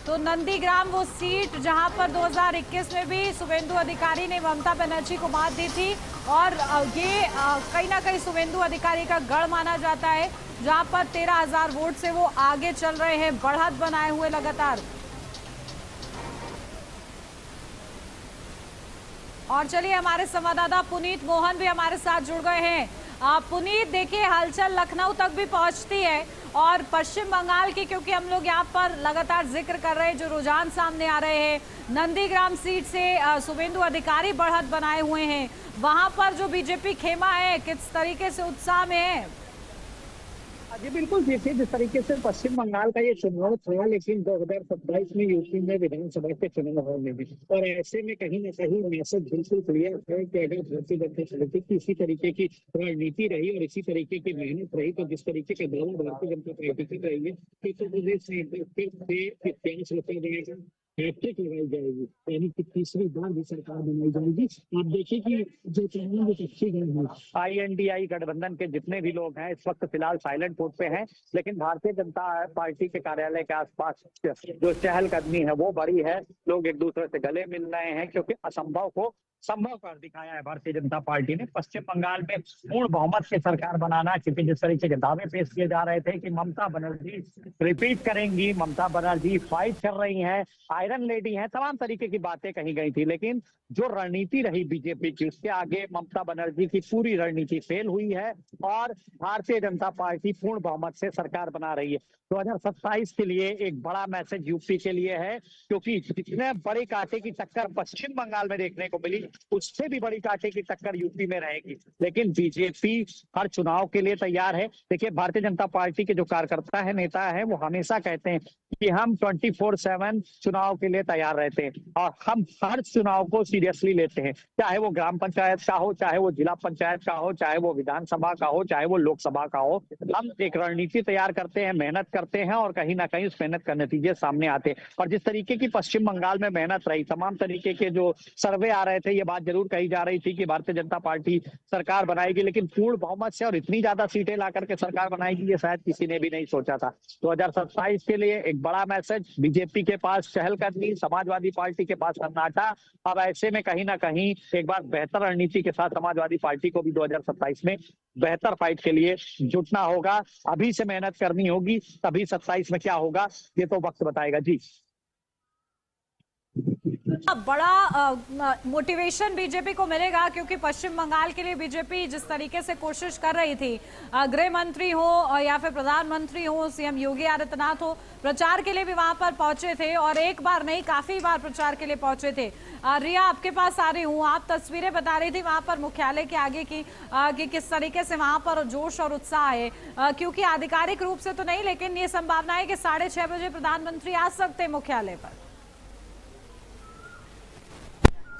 तो नंदीग्राम वो सीट जहां पर 2021 में भी शुवेंदु अधिकारी ने ममता बनर्जी को मात दी थी और ये कहीं ना कहीं शुवेंदु अधिकारी का गढ़ माना जाता है, जहां पर 13,000 वोट से वो आगे चल रहे हैं, बढ़त बनाए हुए लगातार। और चलिए हमारे संवाददाता पुनीत मोहन भी हमारे साथ जुड़ गए हैं। पुनीत, देखिए हलचल लखनऊ तक भी पहुंचती है और पश्चिम बंगाल की, क्योंकि हम लोग यहाँ पर लगातार जिक्र कर रहे हैं, जो रुझान सामने आ रहे हैं, नंदीग्राम सीट से शुवेंदु अधिकारी बढ़त बनाए हुए हैं, वहां पर जो बीजेपी खेमा है किस तरीके से उत्साह में है? जी बिल्कुल, देखिए जिस तरीके से पश्चिम बंगाल का ये चुनाव था, लेकिन 2027 में यूपी में विधानसभा के चुनाव होने में, और ऐसे में कहीं ना कहीं मैसेज बिल्कुल क्लियर है कि अगर भारतीय जनता पार्टी की इसी तरीके की रणनीति रही और इसी तरीके की मेहनत रही तो जिस तरीके का दावा भारतीय जनता पार्टी की रहेगी तो हैट्रिक लगाई जाएगी, यानी कि तीसरी बार भी सरकार बनाई जाएगी। आप देखिए कि जो चुनाव अच्छी गई है, INDI गठबंधन के जितने भी लोग हैं इस वक्त फिलहाल साइलेंट मोड पे हैं, लेकिन भारतीय जनता पार्टी के कार्यालय के आसपास जो चहलकदमी है वो बड़ी है। लोग एक दूसरे से गले मिल रहे हैं क्योंकि असंभव को संभव कर दिखाया है भारतीय जनता पार्टी ने। पश्चिम बंगाल में पूर्ण बहुमत की सरकार बनाना, क्योंकि जिस तरीके के दावे पेश किए जा रहे थे कि ममता बनर्जी रिपीट करेंगी, ममता बनर्जी फाइट कर रही हैं, आयरन लेडी हैं, तमाम तरीके की बातें कही गई थी। लेकिन जो रणनीति रही बीजेपी की, उसके आगे ममता बनर्जी की पूरी रणनीति फेल हुई है और भारतीय जनता पार्टी पूर्ण बहुमत से सरकार बना रही है। 2027 के लिए एक बड़ा मैसेज यूपी के लिए है, क्योंकि जितने बड़े कांटे की टक्कर पश्चिम बंगाल में देखने को मिली, उससे भी बड़ी कांटे की टक्कर यूपी में रहेगी। लेकिन बीजेपी हर चुनाव के लिए तैयार है। देखिए, भारतीय जनता पार्टी के जो कार्यकर्ता है, नेता है, वो हमेशा कहते हैं कि हम 24/7 चुनाव के लिए तैयार रहते हैं और हम हर चुनाव को सीरियसली लेते हैं, चाहे वो ग्राम पंचायत का हो, चाहे वो जिला पंचायत का हो, चाहे वो विधानसभा का हो, चाहे वो लोकसभा का हो। हम एक रणनीति तैयार करते हैं, मेहनत करते हैं और कहीं ना कहीं उस मेहनत का नतीजे सामने आते हैं। और जिस तरीके की पश्चिम बंगाल में मेहनत रही, तमाम तरीके के जो सर्वे आ रहे थे, ये बात जरूर कही जा रही थी कि भारतीय जनता पार्टी सरकार बनाएगी, लेकिन पूर्ण बहुमत से और इतनी ज्यादा सीटें ला करके सरकार बनाएगी, ये शायद किसी ने भी नहीं सोचा था। 2027 के लिए एक बड़ा मैसेज, बीजेपी के पास चहलकदमी, समाजवादी पार्टी के पास सन्नाटा। अब ऐसे में कहीं ना कहीं एक बार बेहतर रणनीति के साथ समाजवादी पार्टी को भी 2027 में बेहतर फाइट के लिए जुटना होगा। अभी से मेहनत करनी होगी, तभी 27 में क्या होगा ये तो वक्त बताएगा। जी, बड़ा मोटिवेशन बीजेपी को मिलेगा, क्योंकि पश्चिम बंगाल के लिए बीजेपी जिस तरीके से कोशिश कर रही थी, गृह मंत्री हो या फिर प्रधानमंत्री हो, सीएम योगी आदित्यनाथ हो, प्रचार के लिए भी वहां पर पहुंचे थे और एक बार नहीं काफी बार प्रचार के लिए पहुंचे थे। रिया, आपके पास आ रही हूँ, आप तस्वीरें बता रही थी वहां पर मुख्यालय के आगे की कि किस तरीके से वहां पर जोश और उत्साह है, क्योंकि आधिकारिक रूप से तो नहीं, लेकिन ये संभावना है कि 6:30 बजे प्रधानमंत्री आ सकते हैं मुख्यालय पर।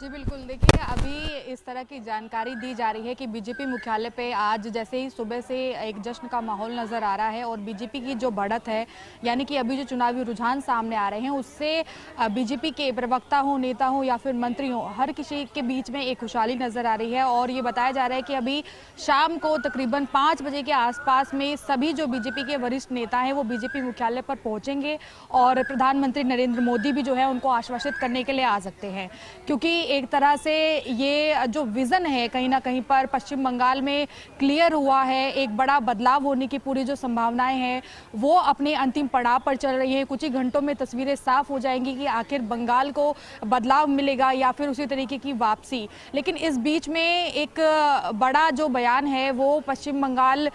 जी बिल्कुल, देखिए अभी इस तरह की जानकारी दी जा रही है कि बीजेपी मुख्यालय पे आज जैसे ही सुबह से एक जश्न का माहौल नज़र आ रहा है और बीजेपी की जो बढ़त है, यानी कि अभी जो चुनावी रुझान सामने आ रहे हैं, उससे बीजेपी के प्रवक्ता हो, नेता हो या फिर मंत्री हो, हर किसी के बीच में एक खुशहाली नज़र आ रही है। और ये बताया जा रहा है कि अभी शाम को तकरीबन 5 बजे के आसपास में सभी जो बीजेपी के वरिष्ठ नेता हैं वो बीजेपी मुख्यालय पर पहुँचेंगे और प्रधानमंत्री नरेंद्र मोदी भी जो है उनको आश्वासित करने के लिए आ सकते हैं, क्योंकि एक तरह से ये जो विजन है कहीं ना कहीं पर पश्चिम बंगाल में क्लियर हुआ है। एक बड़ा बदलाव होने की पूरी जो संभावनाएं हैं वो अपने अंतिम पड़ाव पर चल रही है। कुछ ही घंटों में तस्वीरें साफ हो जाएंगी कि आखिर बंगाल को बदलाव मिलेगा या फिर उसी तरीके की वापसी। लेकिन इस बीच में एक बड़ा जो बयान है वो पश्चिम बंगाल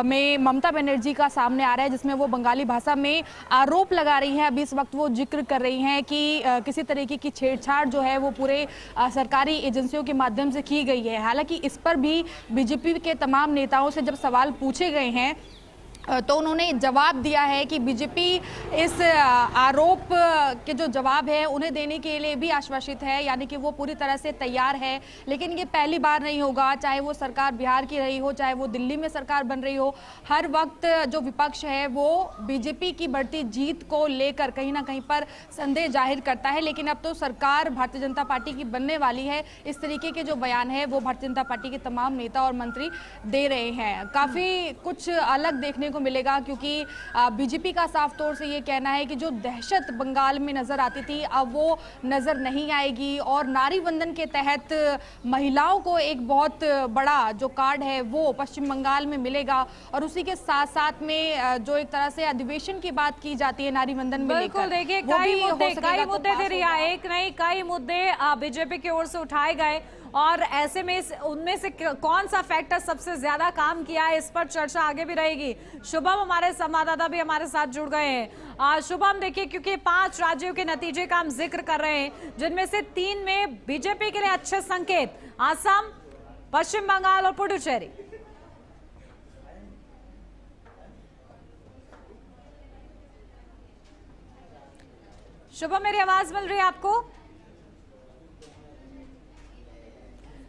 में ममता बनर्जी का सामने आ रहा है, जिसमें वो बंगाली भाषा में आरोप लगा रही हैं। अभी इस वक्त वो जिक्र कर रही हैं कि किसी तरीके की छेड़छाड़ जो है वो पूरे सरकारी एजेंसियों के माध्यम से की गई है। हालांकि इस पर भी बीजेपी के तमाम नेताओं से जब सवाल पूछे गए हैं तो उन्होंने जवाब दिया है कि बीजेपी इस आरोप के जो जवाब है उन्हें देने के लिए भी आश्वासित है, यानी कि वो पूरी तरह से तैयार है। लेकिन ये पहली बार नहीं होगा, चाहे वो सरकार बिहार की रही हो, चाहे वो दिल्ली में सरकार बन रही हो, हर वक्त जो विपक्ष है वो बीजेपी की बढ़ती जीत को लेकर कहीं ना कहीं पर संदेह जाहिर करता है। लेकिन अब तो सरकार भारतीय जनता पार्टी की बनने वाली है, इस तरीके के जो बयान है वो भारतीय जनता पार्टी के तमाम नेता और मंत्री दे रहे हैं। काफ़ी कुछ अलग देखने मिलेगा, क्योंकि बीजेपी का साफ तौर से ये कहना है कि जो दहशत बंगाल में नजर आती थी अब वो नजर नहीं आएगी और नारी वंदन के तहत महिलाओं को एक बहुत बड़ा जो कार्ड है वो पश्चिम बंगाल में मिलेगा। और उसी के साथ साथ में जो एक तरह से अधिवेशन की बात की जाती है नारी वंदन में, बिल्कुल देखिए कई मुद्दे थे रिया, एक नहीं कई मुद्दे बीजेपी की ओर से उठाए गए और ऐसे में उनमें से कौन सा फैक्टर सबसे ज्यादा काम किया है, इस पर चर्चा आगे भी रहेगी। शुभम हमारे संवाददाता भी हमारे साथ जुड़ गए हैं। शुभम देखिए, क्योंकि 5 राज्यों के नतीजे का हम जिक्र कर रहे हैं, जिनमें से 3 में बीजेपी के लिए अच्छे संकेत, असम, पश्चिम बंगाल और पुडुचेरी। शुभम, मेरी आवाज मिल रही है आपको?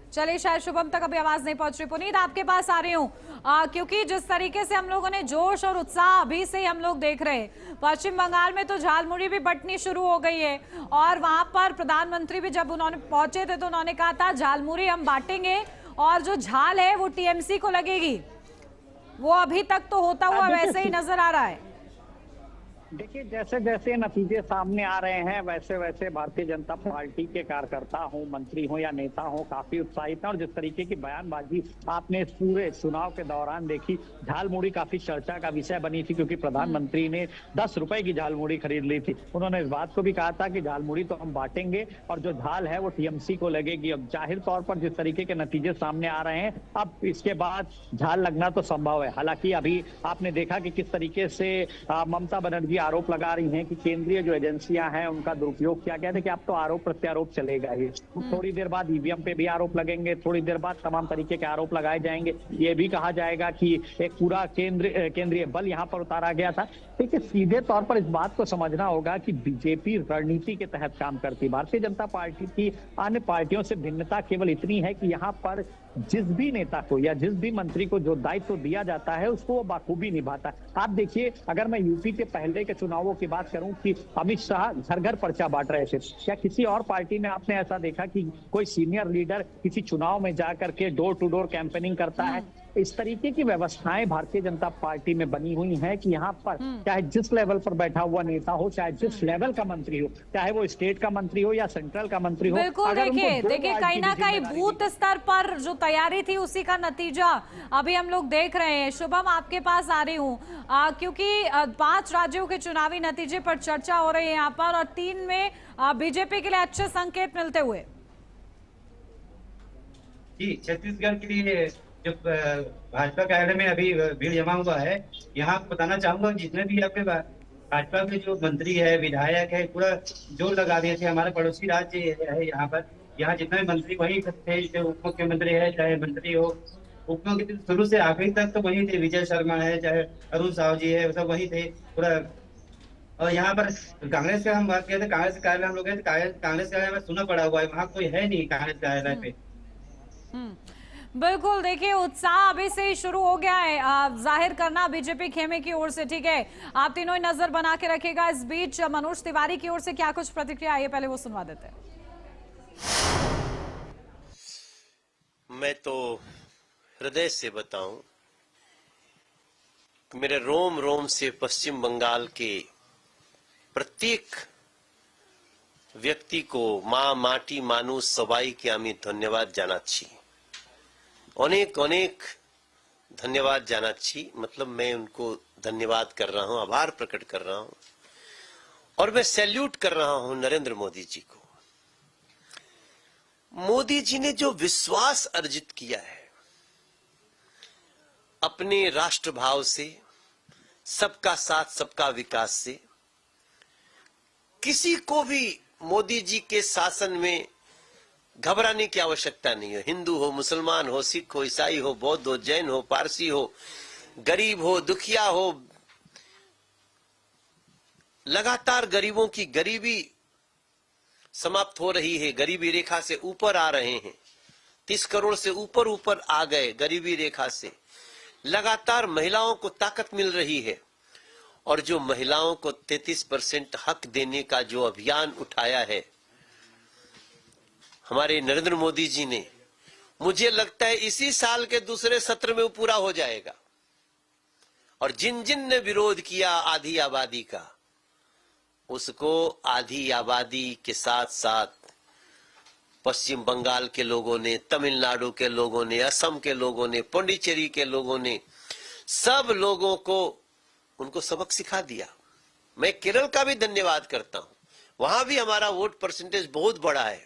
चलिए, शायद शुभम तक अभी आवाज नहीं पहुंच रही। पुनीत, आपके पास आ रही हूँ, क्योंकि जिस तरीके से हम लोगों ने जोश और उत्साह अभी से ही हम लोग देख रहे हैं, पश्चिम बंगाल में तो झालमुड़ी भी बंटनी शुरू हो गई है और वहां पर प्रधानमंत्री भी जब उन्होंने पहुंचे थे तो उन्होंने कहा था झालमुड़ी हम बांटेंगे और जो झाल है वो टीएमसी को लगेगी। वो अभी तक तो होता हुआ वैसे ही नजर आ रहा है। देखिए, जैसे जैसे नतीजे सामने आ रहे हैं वैसे वैसे भारतीय जनता पार्टी के कार्यकर्ता हो, मंत्री हो या नेता हो, काफी उत्साहित हैं। और जिस तरीके की बयानबाजी आपने इस पूरे चुनाव के दौरान देखी, झालमुड़ी काफी चर्चा का विषय बनी थी, क्योंकि प्रधानमंत्री ने 10 रुपए की झालमुड़ी खरीद ली थी। उन्होंने इस बात को भी कहा था कि झालमुड़ी तो हम बांटेंगे और जो झाल है वो टीएमसी को लगेगी। अब जाहिर तौर पर जिस तरीके के नतीजे सामने आ रहे हैं, अब इसके बाद झाल लगना तो संभव है। हालांकि अभी आपने देखा कि किस तरीके से ममता बनर्जी आरोप लगा रही हैं कि केंद्रीय जो एजेंसियां हैं उनका दुरुपयोग किया गया है। कि अब तो आरोप प्रत्यारोप चलेगा ही। थोड़ी देर बाद ईवीएम पे भी आरोप लगेंगे, थोड़ी देर बाद तमाम तरीके के आरोप लगाए जाएंगे। ये भी कहा जाएगा कि एक पूरा केंद्रीय बल यहाँ पर उतारा गया था। देखिए, सीधे तौर पर इस बात को समझना होगा कि बीजेपी रणनीति के तहत काम करती। भारतीय जनता पार्टी की अन्य पार्टियों से भिन्नता केवल इतनी है कि यहाँ पर जिस भी नेता को या जिस भी मंत्री को जो दायित्व दिया जाता है उसको वो बाखूबी निभाता है। आप देखिए, अगर मैं यूपी के पहले के चुनावों की बात करूं कि अमित शाह घर घर पर्चा बांट रहे थे, क्या किसी और पार्टी में आपने ऐसा देखा कि कोई सीनियर लीडर किसी चुनाव में जाकर के डोर टू डोर कैंपेनिंग करता है? इस तरीके की व्यवस्थाएं भारतीय जनता पार्टी में बनी हुई हैं कि यहाँ पर चाहे जिस लेवल पर बैठा हुआ नेता हो, चाहे जिस लेवल का मंत्री हो, चाहे वो स्टेट का मंत्री हो या सेंट्रल का मंत्री हो, बिल्कुल देखिए कहीं ना कहीं बूथ स्तर पर जो तैयारी थी उसी का नतीजा अभी हम लोग देख रहे हैं। शुभम, आपके पास आ रही हूँ क्योंकि 5 राज्यों के चुनावी नतीजे पर चर्चा हो रही है यहाँ पर, और 3 में बीजेपी के लिए अच्छे संकेत मिलते हुए। जी, छत्तीसगढ़ के लिए जो भाजपा कार्यालय में अभी भीड़ जमा हुआ है, यहाँ बताना चाहूंगा जितने भी आपके भाजपा के जो मंत्री है, विधायक है, पूरा जोर लगा दिए थे। हमारे पड़ोसी राज्य है यहाँ पर, यहाँ जितने भी मंत्री वही थे, चाहे उप मुख्यमंत्री है, चाहे मंत्री हो, उप मुख्यमंत्री शुरू से आखिरी तक तो वही थे। विजय शर्मा है, चाहे अरुण साहू जी है, सब वही थे पूरा। और यहाँ पर कांग्रेस का हम बात किए थे, कांग्रेस कार्यालय हम लोग गए, कांग्रेस कार्यालय सुना पड़ा हुआ है, वहाँ कोई है नहीं कांग्रेस कार्यालय पे। बिल्कुल, देखिए उत्साह अभी से ही शुरू हो गया है जाहिर करना बीजेपी खेमे की ओर से। ठीक है, आप तीनों ही नजर बना के रखिएगा। इस बीच मनोज तिवारी की ओर से क्या कुछ प्रतिक्रिया आई है, पहले वो सुनवा देते हैं। मैं तो हृदय से बताऊं, मेरे रोम रोम से पश्चिम बंगाल के प्रत्येक व्यक्ति को माँ माटी मानुष सबाई के आमी धन्यवाद जानाচ্ছি। अनेक अनेक धन्यवाद जानाচ্ছি, मतलब मैं उनको धन्यवाद कर रहा हूं, आभार प्रकट कर रहा हूं, और मैं सैल्यूट कर रहा हूं नरेंद्र मोदी जी को। मोदी जी ने जो विश्वास अर्जित किया है अपने राष्ट्र भाव से, सबका साथ सबका विकास से, किसी को भी मोदी जी के शासन में घबराने की आवश्यकता नहीं है। हिंदू हो, मुसलमान हो, सिख हो, ईसाई हो, बौद्ध हो, जैन हो, पारसी हो, गरीब हो, दुखिया हो, लगातार गरीबों की गरीबी समाप्त हो रही है, गरीबी रेखा से ऊपर आ रहे हैं, 30 करोड़ से ऊपर आ गए गरीबी रेखा से। लगातार महिलाओं को ताकत मिल रही है, और जो महिलाओं को 33% हक देने का जो अभियान उठाया है हमारे नरेंद्र मोदी जी ने, मुझे लगता है इसी साल के दूसरे सत्र में वो पूरा हो जाएगा। और जिन जिन ने विरोध किया आधी आबादी का, उसको आधी आबादी के साथ साथ पश्चिम बंगाल के लोगों ने, तमिलनाडु के लोगों ने, असम के लोगों ने, पुडुचेरी के लोगों ने, सब लोगों को उनको सबक सिखा दिया। मैं केरल का भी धन्यवाद करता हूं, वहां भी हमारा वोट परसेंटेज बहुत बड़ा है।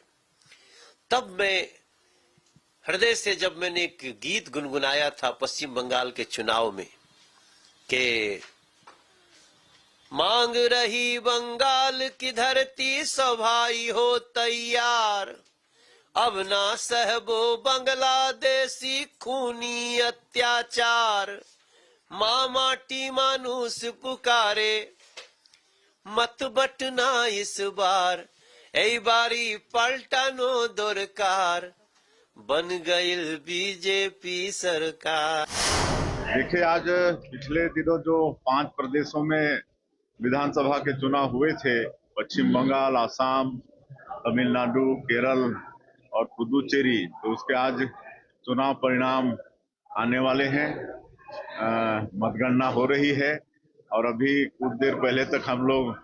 तब मैं हृदय से, जब मैंने एक गीत गुनगुनाया था पश्चिम बंगाल के चुनाव में कि मांग रही बंगाल की धरती सभाई हो तैयार, अब ना सहबो बांग्लादेशी खूनी अत्याचार, माँ माटी मानुष पुकारे मत बटना इस बार, এই বাড়ি পাল্টানো দরকার, बन गई बीजेपी सरकार। देखिए, आज पिछले दिनों जो 5 प्रदेशों में विधानसभा के चुनाव हुए थे, पश्चिम बंगाल, आसाम, तमिलनाडु, केरल और पुदुचेरी, तो उसके आज चुनाव परिणाम आने वाले हैं। मतगणना हो रही है। और अभी कुछ देर पहले तक हम लोग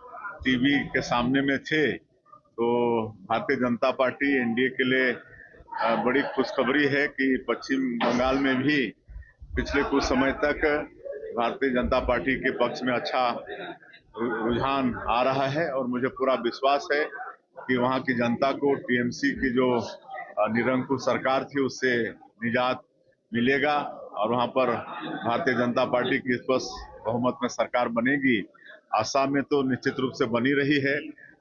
टीवी के सामने में थे तो भारतीय जनता पार्टी एनडीए के लिए बड़ी खुशखबरी है कि पश्चिम बंगाल में भी पिछले कुछ समय तक भारतीय जनता पार्टी के पक्ष में अच्छा रुझान आ रहा है और मुझे पूरा विश्वास है कि वहां की जनता को टीएमसी की जो निरंकुश सरकार थी उससे निजात मिलेगा और वहां पर भारतीय जनता पार्टी की स्पष्ट बहुमत में सरकार बनेगी। आसाम में तो निश्चित रूप से बनी रही है,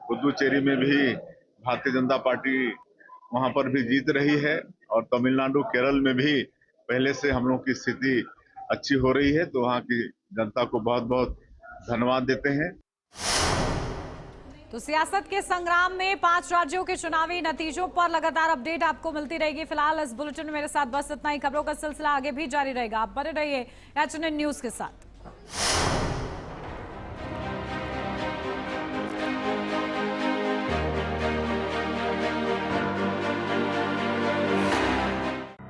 पुदुचेरी में भी भारतीय जनता पार्टी वहां पर भी जीत रही है और तमिलनाडु केरल में भी पहले से हम लोग की स्थिति अच्छी हो रही है, तो वहां की जनता को बहुत बहुत धन्यवाद देते हैं। तो सियासत के संग्राम में 5 राज्यों के चुनावी नतीजों पर लगातार अपडेट आपको मिलती रहेगी। फिलहाल इस बुलेटिन में मेरे साथ बस इतना ही। खबरों का सिलसिला आगे भी जारी रहेगा। आप बने रहिए HNN न्यूज के साथ।